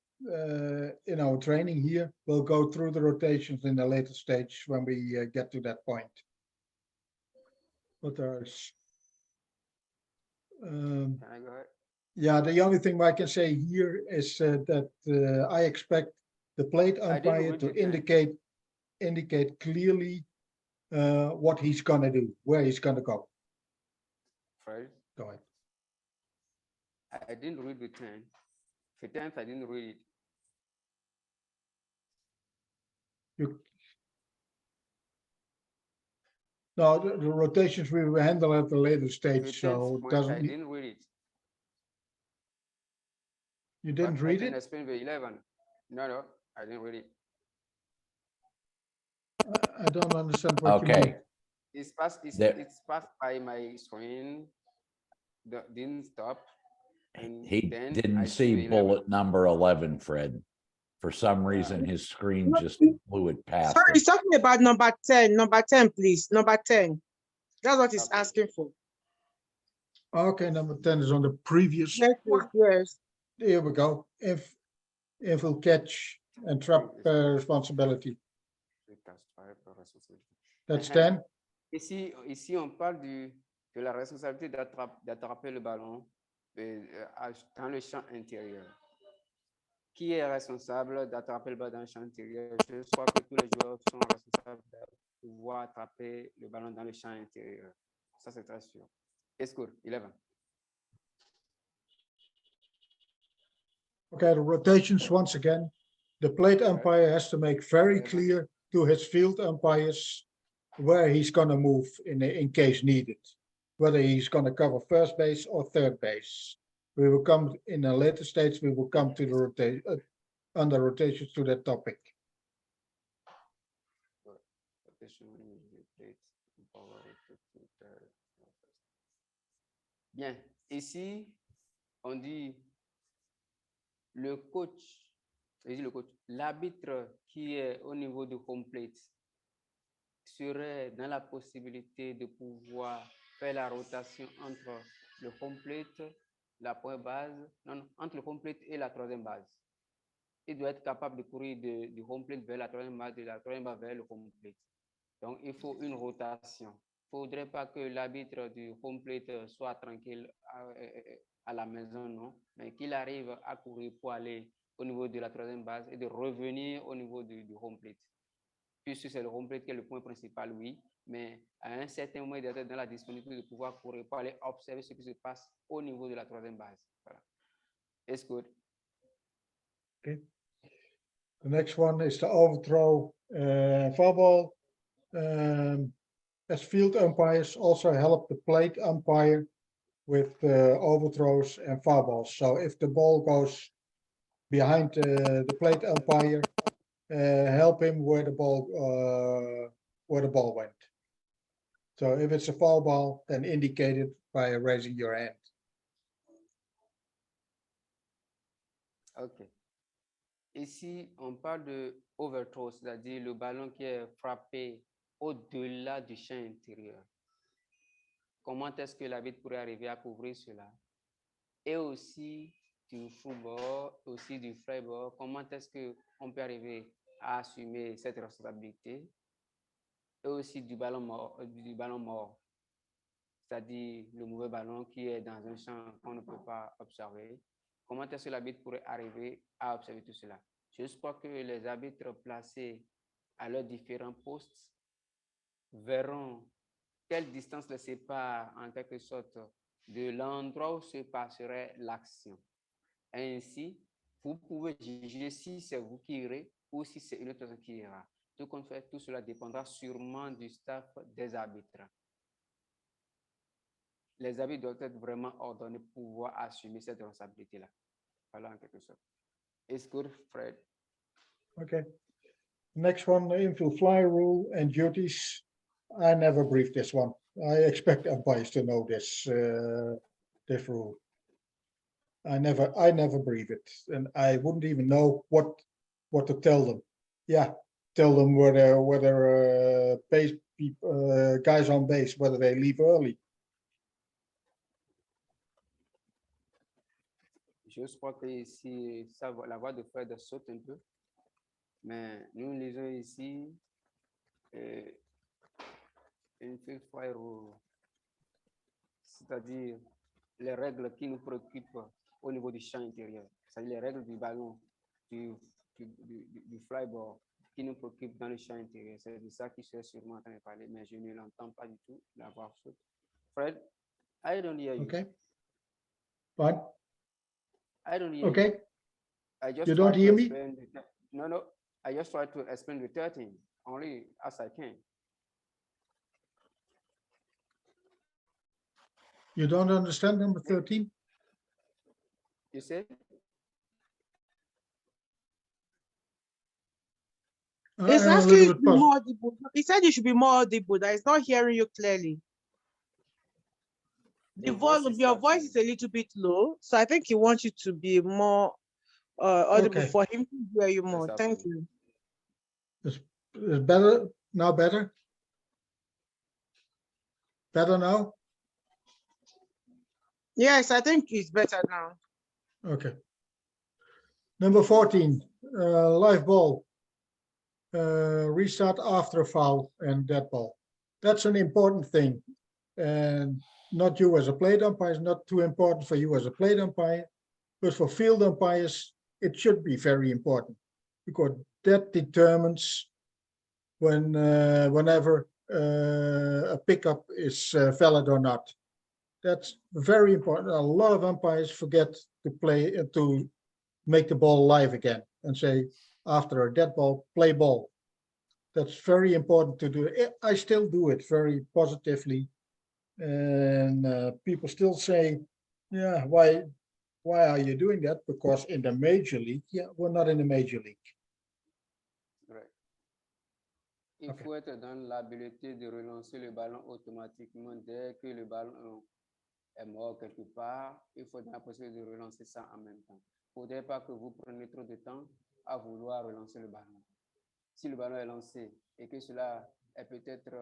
our training here will go through the rotations in a later stage when we get to that point. But there's Can I go ahead? yeah, the only thing I can say here is that I expect the plate umpire to indicate clearly what he's gonna do, where he's gonna go. Fred? Go ahead. I didn't read the 10. The 10th, I didn't read it. No, the rotations we will handle at a later The stage, 10th so it point, I doesn't. didn't read it. You didn't But read I can it? explain the 11. No, I didn't read it. I don't understand what you mean. Okay, It's passed by my screen. Didn't stop. And he then I didn't see see the 11. bullet number 11, Fred. For some reason, his screen just blew it past Sorry, him. he's talking about number 10. Number 10, please. Number 10. That's what he's Okay. asking for. Okay, number 10 is on the previous. Yes, please, yes. Here we go. If will catch and trap responsibility. That's 10. Ici, on parle de la responsabilité d'attraper le ballon dans le champ intérieur. qui est responsable d'attraper le ballon dans le champ intérieur? Je crois que tous les joueurs sont responsables de pouvoir attraper le ballon dans le champ intérieur. Ça, c'est très sûr. Escour, 11. Okay, the rotations once again. The plate umpire has to make very clear to his field umpires where he's going to move in case needed, whether he's going to cover first base or third base. We will come in a later stage. We will come to the rotation under rotations to that topic. Bien, ici, on dit le coach, l'arbitre qui est au niveau du home plate serait dans la possibilité de pouvoir faire la rotation entre le home plate, la première base, non, entre le home plate et la troisième base. Il doit être capable de courir du home plate vers la troisième base, de la troisième base vers le home plate. Donc, il faut une rotation. Il ne faudrait pas que l'arbitre du home plate soit tranquille à la maison, non, mais qu'il arrive à courir pour aller au niveau de la troisième base et de revenir au niveau du home plate. Puisque c'est le home plate qui est le point principal, oui, mais à un certain moment, il doit être dans la disponibilité de pouvoir courir pour aller observer ce qui se passe au niveau de la troisième base. Voilà. It's good. Okay. The next one is the overthrow foul ball. As field umpires also help the plate umpire with overthrows and foul balls. So if the ball goes behind the plate umpire, help him where the ball went. So if it's a foul ball, then indicate it by raising your hand. OK. Ici, on parle de overthrow, c'est-à-dire le ballon qui est frappé au-delà du champ intérieur. Comment est-ce que l'arbitre pourrait arriver à couvrir cela? Et aussi du football, aussi du flyball, comment est-ce qu'on peut arriver à assumer cette responsabilité? Et aussi du ballon mort, c'est-à-dire le mauvais ballon qui est dans un champ qu'on ne peut pas observer. Comment est-ce que l'arbitre pourrait arriver à observer tout cela? Je crois que les arbitres placés à leurs différents postes verront quelle distance les sépare en quelque sorte de l'endroit où se passerait l'action. Ainsi, vous pouvez juger si c'est vous qui irez ou si c'est une autre personne qui ira. Tout compte fait, tout cela dépendra sûrement du staff des arbitres. Les arbitres doivent être vraiment ordonnés pour pouvoir assumer cette responsabilité-là. Voilà en quelque sorte. It's good, Fred. Okay. Next one, the infield fly rule and duties. I never briefed this one. I expect umpires to know this rule. I never brief it, and I wouldn't even know what to tell them. Yeah, tell them whether base guys on base, whether they leave early. Je crois que ici, la voix de Fred saute un peu, mais nous lisons ici une fly rule, c'est-à-dire les règles qui nous préoccupent au niveau du champ intérieur, c'est-à-dire les règles du ballon, du flyball qui nous préoccupent dans le champ intérieur. C'est de ça qu'il serait sûrement en train de parler, mais je ne l'entends pas du tout, la voix saute. Fred, I don't hear you. Okay. Fine. I don't hear okay. you. I just You don't hear me? No. I just try to explain the 13 only as I can. You don't understand number 13? You see? It's asking you to be more audible. He said you should be more audible. That is not hearing you clearly. The volume, your voice is a little bit low, so I think he wants you to be more audible for him to hear you more. Thank you. It's better now. Better now. Yes, I think it's better now. Okay. Number 14, live ball. Restart after a foul and dead ball. That's an important thing. And not you as a plate umpire is not too important for you as a plate umpire, but for field umpires, it should be very important because that determines whenever a pickup is valid or not. That's very important. A lot of umpires forget to to make the ball live again and say after a dead ball, play ball. That's very important to do. I still do it very positively, and people still say, "Yeah, why are you doing that?" Because in the major league, yeah, we're not in the major league. Right. Il Ok. faut être dans l'habilité de relancer le ballon automatiquement dès que le ballon est mort quelque part. Il faut la possibilité de relancer ça en même temps. Il ne faudrait pas que vous preniez trop de temps à vouloir relancer le ballon. Si le ballon est lancé et que cela est peut-être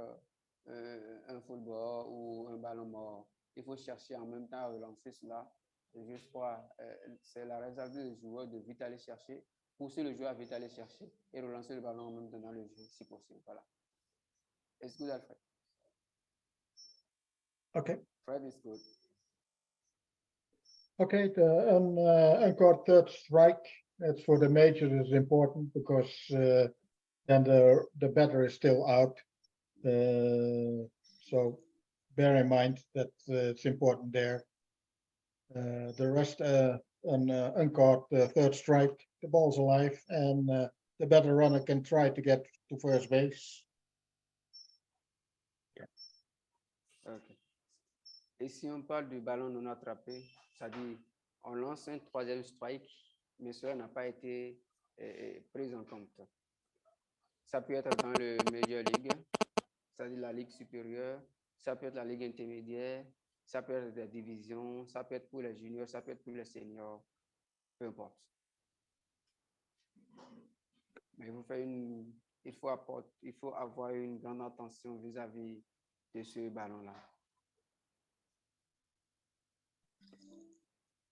un football ou un ballon mort, il faut chercher en même temps à relancer cela. Je crois c'est la responsabilité du joueur de vite aller chercher, pousser le joueur à vite aller chercher et relancer le ballon en même temps dans le jeu si possible. Voilà. It's good, Alfred. Okay. Fred is good. Okay, the uncaught third strike. That's for the major is important because then the batter is still out. So bear in mind that it's important there. The rest, an uncaught third strike, the ball's alive, and the batter runner can try to get to first base. Okay. Et si on parle du ballon non attrapé, c'est-à-dire on lance un troisième strike, mais cela n'a pas été pris en compte. Ça peut être dans le Major League, c'est-à-dire la ligue supérieure, ça peut être la ligue intermédiaire, ça peut être des divisions, ça peut être pour les juniors, ça peut être pour les seniors, peu importe. Mais il faut avoir une grande attention vis-à-vis de ce ballon-là.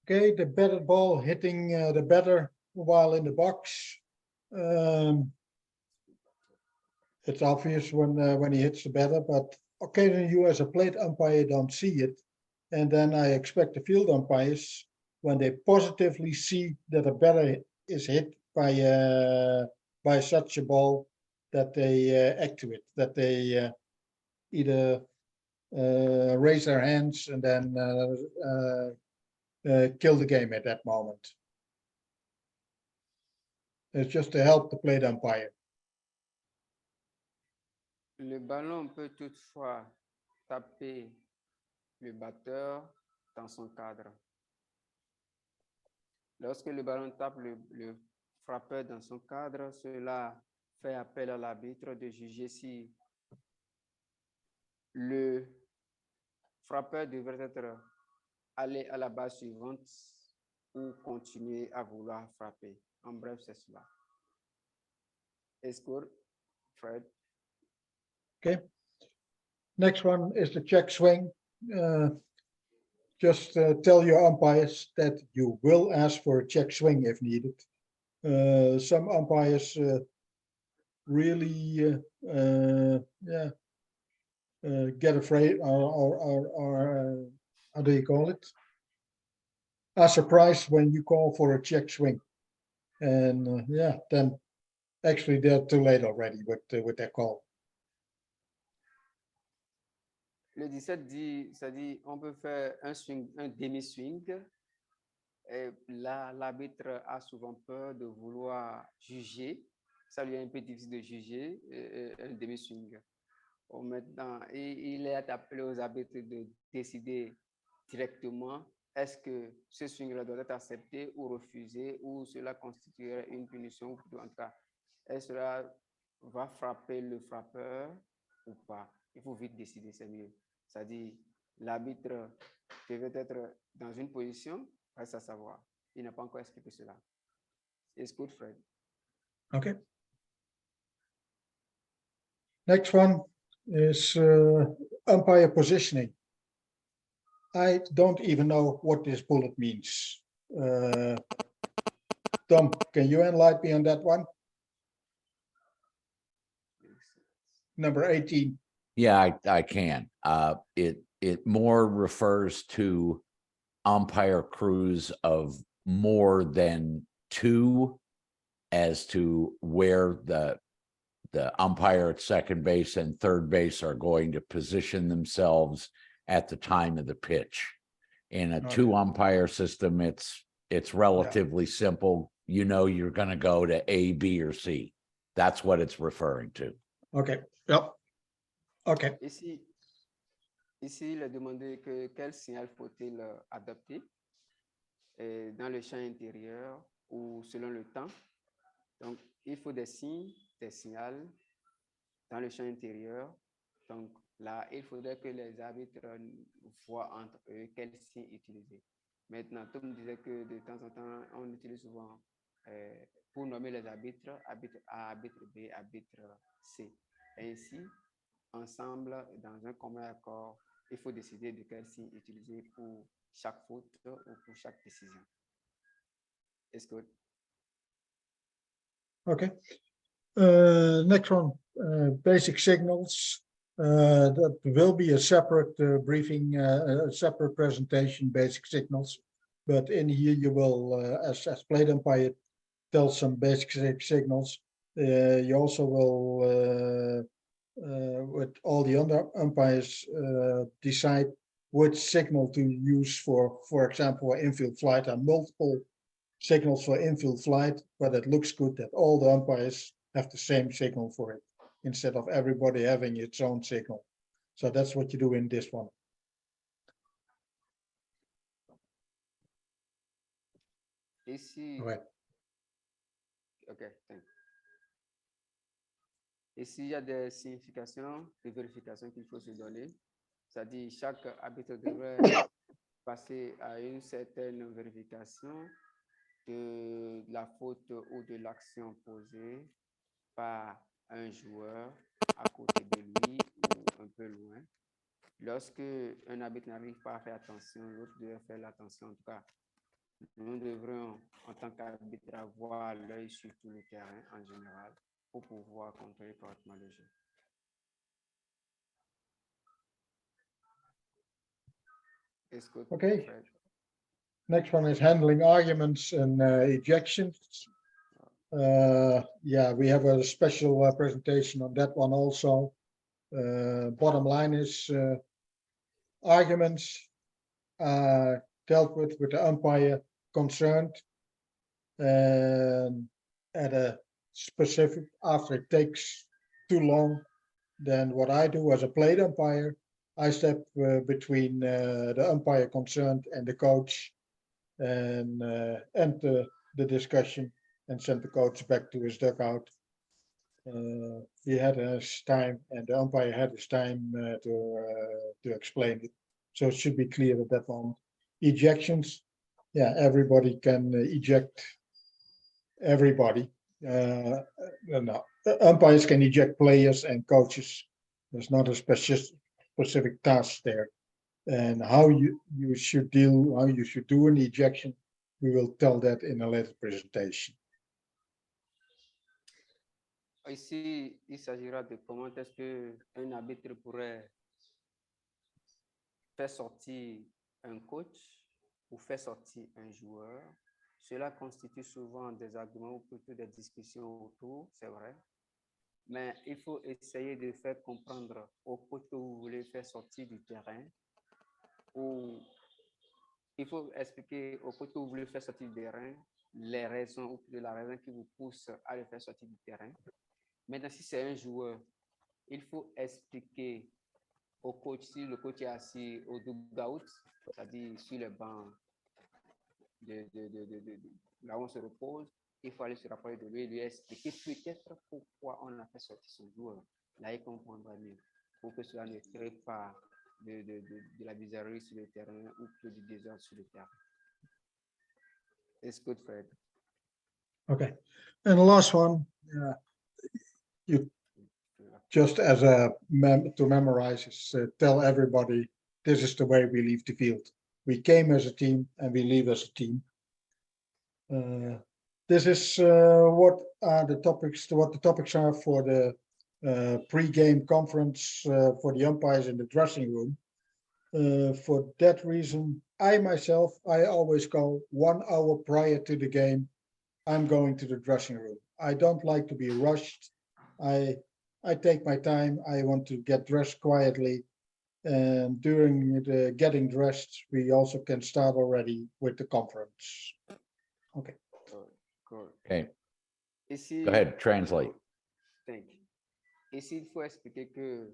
Okay, the batted ball hitting the batter while in the box. It's obvious when he hits the batter, but occasionally you as a plate umpire don't see it. And then I expect the field umpires, when they positively see that a batter is hit by such a ball, that they act to it, that they either raise their hands and then kill the game at that moment. It's just to help the plate umpire. Le ballon peut toutefois taper le batteur dans son cadre. Lorsque le ballon tape le frappeur dans son cadre, cela fait appel à l'arbitre de juger si le frappeur devrait être allé à la base suivante ou continuer à vouloir frapper. En bref, c'est cela. Score, Fred. Okay. Next one is the check swing. Just tell your umpires that you will ask for a check swing if needed. Some umpires really get afraid or how do you call it? Are surprised when you call for a check swing. And then actually they're too late already with their call. Le 17 dit, c'est-à-dire on peut faire un swing, un demi-swing. Et là, l'arbitre a souvent peur de vouloir juger. Ça lui est un peu difficile de juger un demi-swing. Maintenant, il est appelé aux arbitres de décider directement est-ce que ce swing-là doit être accepté ou refusé ou cela constituerait une punition. En tout cas, est-ce que cela va frapper le frappeur ou pas? Il faut vite décider, c'est mieux. C'est-à-dire, l'arbitre devait être dans une position, reste à savoir. Il n'a pas encore expliqué cela. It's good, Fred. Okay. Next one is umpire positioning. I don't even know what this bullet means. Tom, can you enlighten me on that one? Number 18. Yeah, I can. It more refers to umpire crews of more than two as to where the umpire at second base and third base are going to position themselves at the time of the pitch. In a Okay. two umpire system, it's relatively simple. You know, you're going to go to A, B, or C. That's what it's referring to. Okay, yep. Okay, Ici, il est demandé que quel signal faut-il adopter dans le champ intérieur ou selon le temps. Donc, il faut des signes, des signaux dans le champ intérieur. Donc, là, il faudrait que les arbitres voient entre eux quel signe utiliser. Maintenant, Tom disait que de temps en temps, on utilise souvent pour nommer les arbitres, arbitre A, arbitre B, arbitre C. Et ainsi, ensemble, dans un commun accord, il faut décider de quel signe utiliser pour chaque faute ou pour chaque décision. Est-ce que... okay. Next one, basic signals. That will be a separate briefing, a separate presentation, basic signals. But in here you will, as plate umpire, tell some basic signals. You also will, with all the other umpires, decide which signal to use for example, infield flight. There are multiple signals for infield flight, but it looks good that all the umpires have the same signal for it, instead of everybody having its own signal. So that's what you do in this one. Ici, Ouais. OK, thanks. Ici, il y a des significations, des vérifications qu'il faut se donner. C'est-à-dire, chaque arbitre devrait passer à une certaine vérification de la faute ou de l'action posée par un joueur à côté de lui ou un peu loin. Lorsque un arbitre n'arrive pas à faire attention, l'autre doit faire l'attention. En tout cas, nous devrions, en tant qu'arbitre, avoir l'œil sur tout le terrain en général pour pouvoir contrôler correctement le jeu. Okay. Next one is handling arguments and ejections. Yeah, we have a special presentation on that one also. Bottom line is arguments dealt with the umpire concerned, and at a specific, after it takes too long, then what I do as a plate umpire, I step between the umpire concerned and the coach, and end the discussion and send the coach back to his dugout. He had his time, and the umpire had his time to explain it. So it should be clear at that moment. Ejections, yeah, everybody can eject everybody. No, umpires can eject players and coaches. There's not a specific task there. And how you should deal, how you should do an ejection, we will tell that in a later presentation. Ici, il s'agira de comment est-ce qu'un arbitre pourrait faire sortir un coach ou faire sortir un joueur. Cela constitue souvent des arguments ou plutôt des discussions autour, c'est vrai. Mais il faut essayer de faire comprendre au coach que vous voulez faire sortir du terrain, ou il faut expliquer au coach que vous voulez faire sortir du terrain les raisons ou la raison qui vous pousse à le faire sortir du terrain. Maintenant, si c'est un joueur, il faut expliquer au coach, si le coach est assis au dugout, c'est-à-dire sur le banc là où on se repose, il faut aller se rapprocher de lui et lui expliquer peut-être pourquoi on a fait sortir ce joueur. Là, il comprendra mieux, pour que cela ne crée pas de la bizarrerie sur le terrain ou plus du désordre sur le terrain. It's good, Fred. Okay, and the last one, you just as a to memorize is tell everybody this is the way we leave the field. We came as a team and we leave as a team. This is what the topics are for the pre-game conference for the umpires in the dressing room. For that reason, I myself, I always go 1 hour prior to the game. I'm going to the dressing room. I don't like to be rushed. I take my time. I want to get dressed quietly. And during the getting dressed, we also can start already with the conference. Okay. Cool. Okay, Ici, go ahead, translate. Thank you. Ici, il faut expliquer que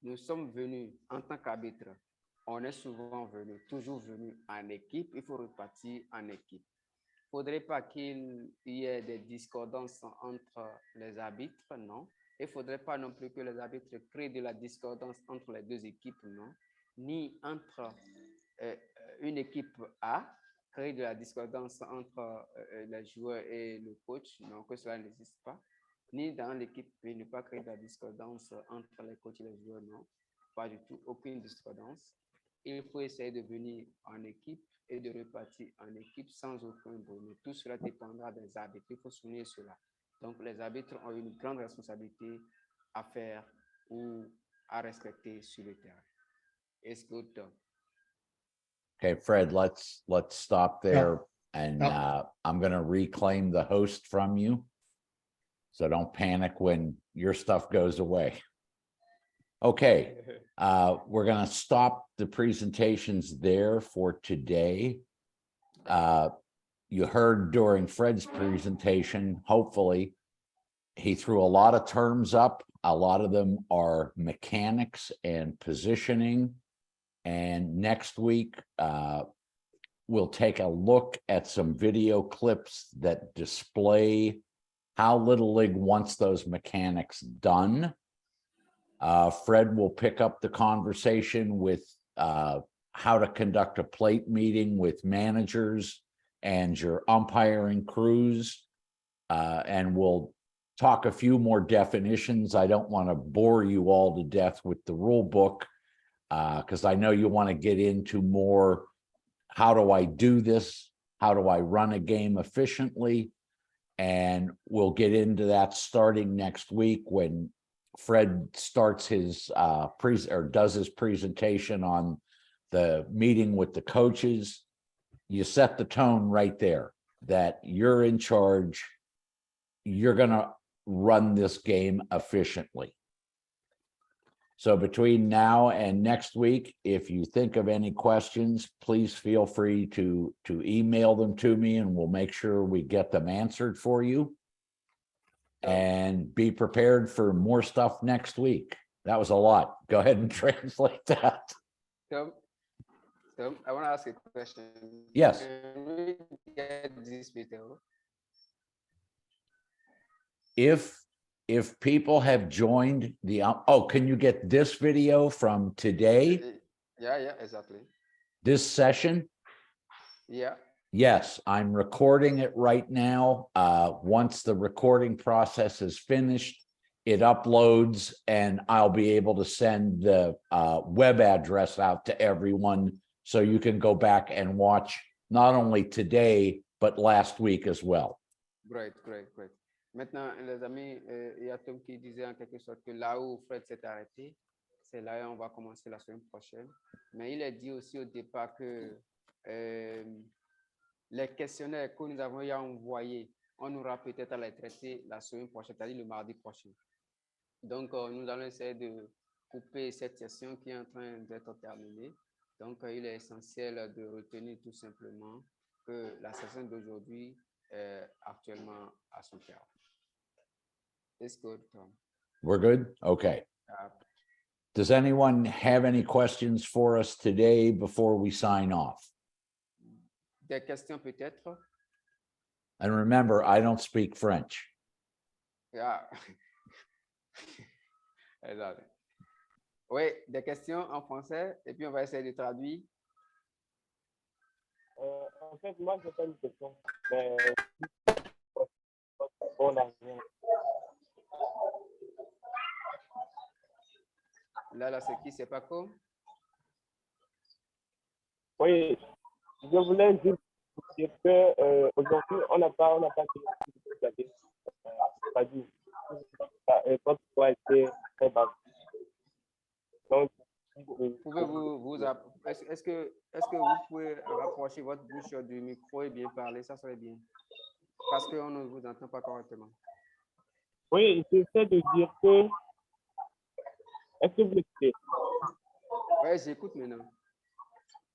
nous sommes venus en tant qu'arbitre. On est souvent venu, toujours venu en équipe. Il faut repartir en équipe. Il ne faudrait pas qu'il y ait des discordances entre les arbitres, non. Il ne faudrait pas non plus que les arbitres créent de la discordance entre les deux équipes, non. Ni entre une équipe A, créer de la discordance entre les joueurs et le coach, non, que cela n'existe pas. Ni dans l'équipe B, ne pas créer de la discordance entre les coachs et les joueurs, non. Pas du tout, aucune discordance. Il faut essayer de venir en équipe et de repartir en équipe sans aucun bruit. Tout cela dépendra des arbitres. Il faut souligner cela. Donc, les arbitres ont une grande responsabilité à faire ou à respecter sur le terrain. It's good done. Okay, Fred, let's stop there. And Yeah. I'm going to reclaim the host from you. So don't panic when your stuff goes away. Okay, we're going to stop the presentations there for today. You heard during Fred's presentation, hopefully, he threw a lot of terms up. A lot of them are mechanics and positioning. And next week, we'll take a look at some video clips that display how Little League wants those mechanics done. Fred will pick up the conversation with how to conduct a plate meeting with managers and your umpiring crews. And we'll talk a few more definitions. I don't want to bore you all to death with the rule book, because I know you want to get into more, how do I do this? How do I run a game efficiently? And we'll get into that starting next week when Fred starts his does his presentation on the meeting with the coaches. You set the tone right there that you're in charge. You're going to run this game efficiently. So between now and next week, if you think of any questions, please feel free to email them to me and we'll make sure we get them answered for you. And be prepared for more stuff next week. That was a lot. Go ahead and translate that. Tom, I want to ask a question. Yes. Can we get this video? If people have joined the, can you get this video from today? Yeah, exactly. This session? Yeah. Yes, I'm recording it right now. Once the recording process is finished, it uploads and I'll be able to send the web address out to everyone so you can go back and watch not only today, but last week as well. Great. Maintenant, les amis, il y a Tom qui disait en quelque sorte que là où Fred s'est arrêté, c'est là où on va commencer la semaine prochaine. Mais il a dit aussi au départ que les questionnaires que nous avons envoyés, on aura peut-être à les traiter la semaine prochaine, c'est-à-dire le mardi prochain. Donc, nous allons essayer de couper cette session qui est en train d'être terminée. Donc, il est essentiel de retenir tout simplement que la session d'aujourd'hui est actuellement à son terme. It's good, Tom. We're good? Okay. Does anyone have any questions for us today before we sign off? Des questions peut-être? And remember, I don't speak French. Yeah. Oui, des questions en français et puis on va essayer de traduire. En fait, moi, je n'ai pas une question. Mais on a rien. Là, c'est qui? C'est Paco? Oui, je voulais juste dire que aujourd'hui, on n'a pas pas dit. Votre poids était très bas. Donc, est-ce que vous pouvez rapprocher votre bouche du micro et bien parler? Ça serait bien. Parce qu'on ne vous entend pas correctement. Oui, j'essaie de dire que. Est-ce que vous écoutez? Oui, j'écoute maintenant.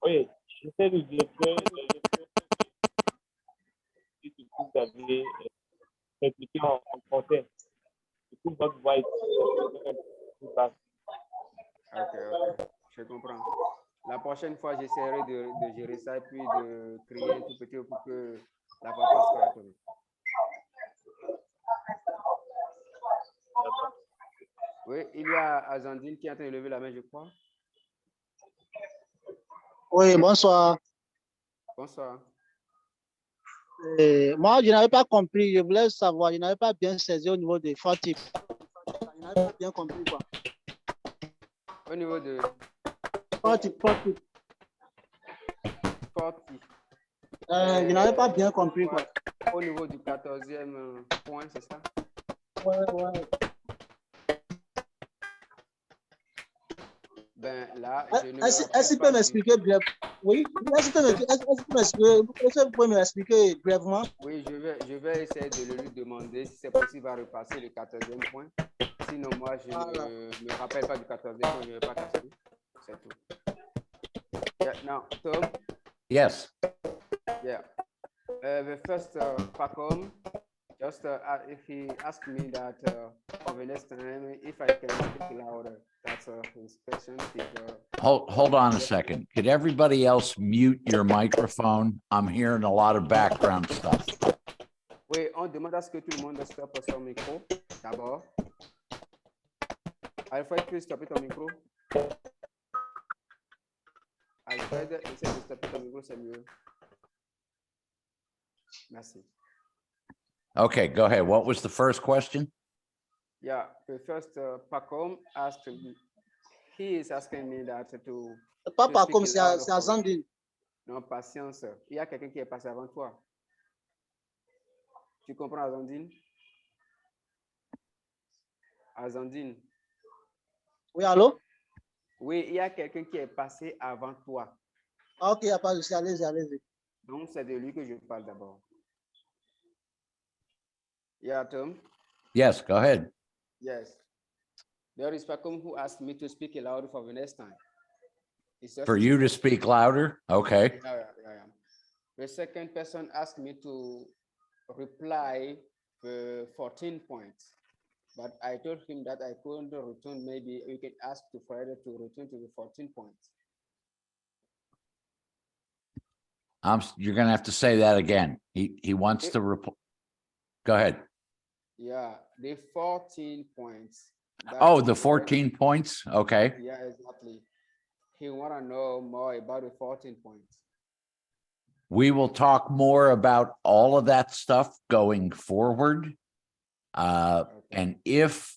Oui, j'essaie de dire que vous avez répliqué en français. Du coup, votre voix est basse. Ok, je comprends. La prochaine fois, j'essaierai de gérer ça et puis de crier un tout petit peu pour que la voix passe correctement. Oui, il y a Azandine qui est en train de lever la main, je crois. Oui, bonsoir. Bonsoir. Moi, je n'avais pas compris. Je voulais savoir, je n'avais pas bien saisi au niveau des 40. Je n'avais pas bien compris, quoi. Au niveau de 40. Je n'avais pas bien compris, quoi. Au niveau du 14e point, c'est ça? Ouais. Ben là, je ne me Est-ce rappelle qu'il pas peut du- m'expliquer brièvement? Oui. Est-ce que vous pouvez m'expliquer brièvement? Oui, je vais essayer de lui demander si c'est possible à repasser le 14e point. Sinon, moi, je ne me rappelle pas du 14e point, je ne vais pas tester. C'est tout. Yeah, now, Tom? Yes. Yeah. The first Pacom, just if he asked me that for the next time, if I can speak louder, that's his question. Hold on a second. Could everybody else mute your microphone? I'm hearing a lot of background stuff. Oui, on demande à ce que tout le monde stoppe son micro, d'abord. Alfred, peux stopper ton micro? Alfred, essaie de stopper ton micro, c'est mieux. Merci. Okay, go ahead. What was the first question? Yeah, the first Pacom asked me, he is asking me that to Papa, speak comme c'est louder for- Azandine. Non, patience. Il y a quelqu'un qui est passé avant toi. Tu comprends, Azandine? Azandine. Oui, allô? Oui, il y a quelqu'un qui est passé avant toi. Ok, il n'y a pas de souci. Allez-y. Donc, c'est de lui que je parle d'abord. Yeah, Tom? Yes, go ahead. Yes. There is Pacom who asked me to speak louder for the next time. It's just For you to speak louder? Okay. Yeah. The second person asked me to reply the 14 points, but I told him that I couldn't return. Maybe you can ask to Friday to return to the 14 points. You're gonna have to say that again. He wants to go ahead. Yeah, the 14 points. Oh, the 14 points? Okay. Yeah, exactly. He want to know more about the 14 points. We will talk more about all of that stuff going forward. And if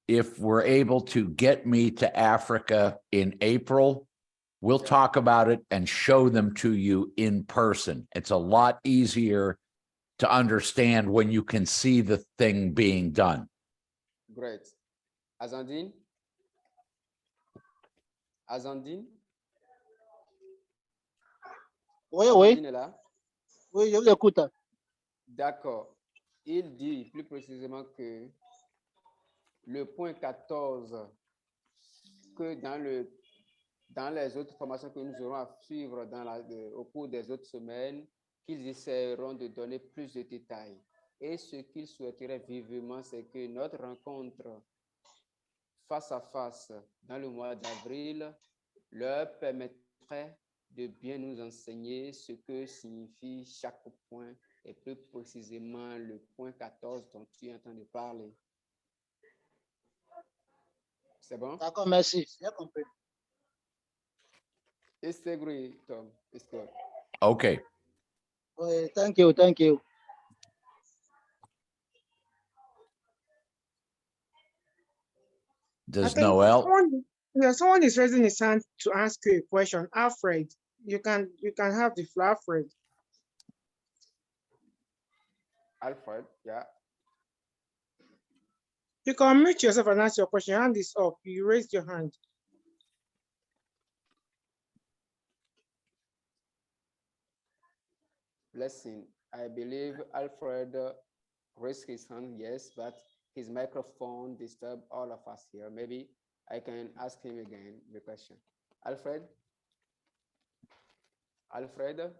we're able to get me to Africa in April, we'll talk about it and show them to you in person. It's a lot easier to understand when you can see the thing being done. Great. Azandine? Oui. Azandine est là? Oui, je vous écoute. D'accord. Il dit plus précisément que le point 14, que dans les autres formations que nous aurons à suivre au cours des autres semaines, qu'ils essaieront de donner plus de détails. Et ce qu'ils souhaiteraient vivement, c'est que notre rencontre face à face dans le mois d'avril leur permettrait de bien nous enseigner ce que signifie chaque point et plus précisément le point 14 dont tu es en train de parler. C'est bon? D'accord, merci. J'ai compris. It's agree, Tom. It's good. Okay. Oui, thank you. Does Noel? Someone is raising his hand to ask you a question. Alfred, you can have the floor, Alfred. Alfred, yeah. You can unmute yourself and ask your question. Your hand is up. You raised your hand. blessing. I believe Alfred raised his hand, yes, but his microphone disturbed all of us here. Maybe I can ask him again the question. Alfred? Alfred?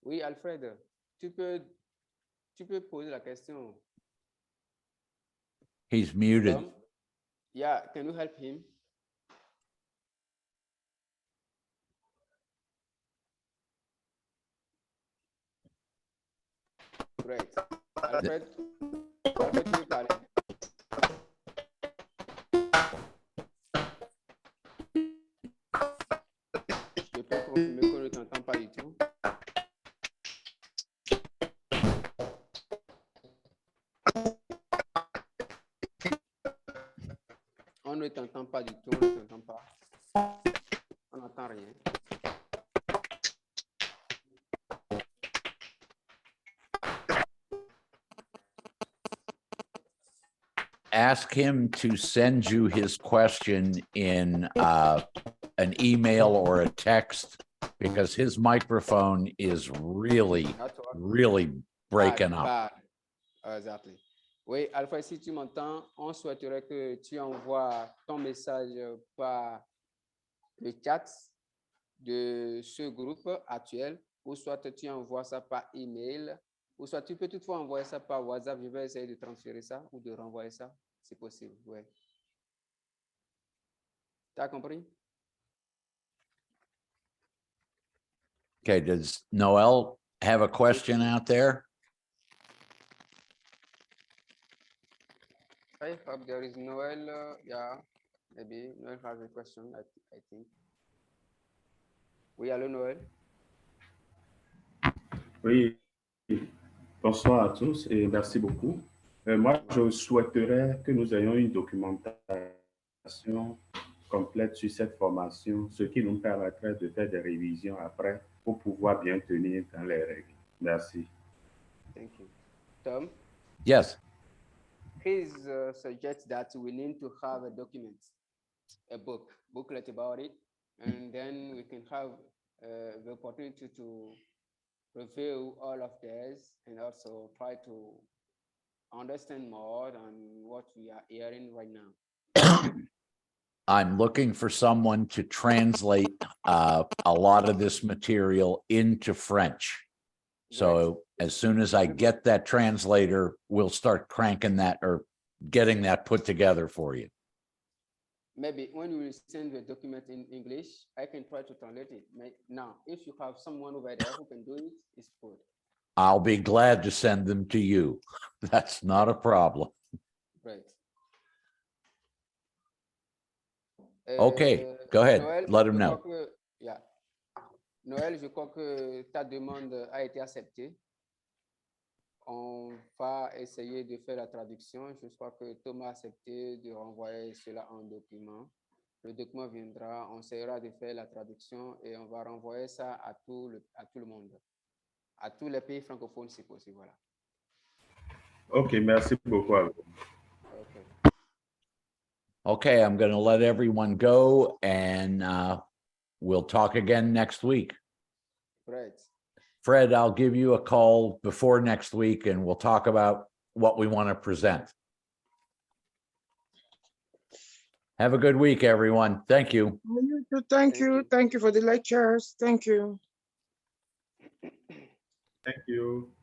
Oui, Alfred, tu peux poser la question. He's muted. Tom? Yeah, can you help him? Great. Alfred, Alfred, tu veux parler? Je peux confirmer qu'on ne t'entend pas du tout. On ne t'entend pas du tout, on ne t'entend pas. On n'entend rien. Ask him to send you his question in an email or a text, because his microphone is really breaking up. Bad. Exactly. Oui, Alpha, si tu m'entends, on souhaiterait que tu envoies ton message par le chat de ce groupe actuel, ou soit tu envoies ça par email, ou soit tu peux toutefois envoyer ça par WhatsApp. Je vais essayer de transférer ça ou de renvoyer ça, si possible. Ouais. T'as compris? Okay, does Noel have a question out there? I hope there is Noel. Yeah, maybe Noel has a question, I think. Oui, allô, Noël? Oui, bonsoir à tous et merci beaucoup. Moi, je souhaiterais que nous ayons une documentation complète sur cette formation, ce qui nous permettrait de faire des révisions après pour pouvoir bien tenir dans les règles. Merci. Thank you. Tom? Yes. He suggests that we need to have a document, a booklet about it, and then we can have the opportunity to review all of this and also try to understand more than what we are hearing right now. I'm looking for someone to translate a lot of this material into French. So as soon as I get that translator, we'll start cranking that or getting that put together for you. Maybe when you send the document in English, I can try to translate it. Now, if you have someone over there who can do it, it's good. I'll be glad to send them to you. That's not a problem. Great. Okay, go ahead. Noël, Let him je know. crois que, yeah. Noël, je crois que ta demande a été acceptée. On va essayer de faire la traduction. Je crois que Thomas a accepté de renvoyer cela en document. Le document viendra, on essaiera de faire la traduction et on va renvoyer ça à tout le monde, à tous les pays francophones si possible. Voilà. OK, merci beaucoup. Okay. Okay, I'm going to let everyone go and we'll talk again next week. Great. Fred, I'll give you a call before next week and we'll talk about what we want to present. Have a good week, everyone. Thank you. Thank you. Thank you for the lectures. Thank you. Thank you.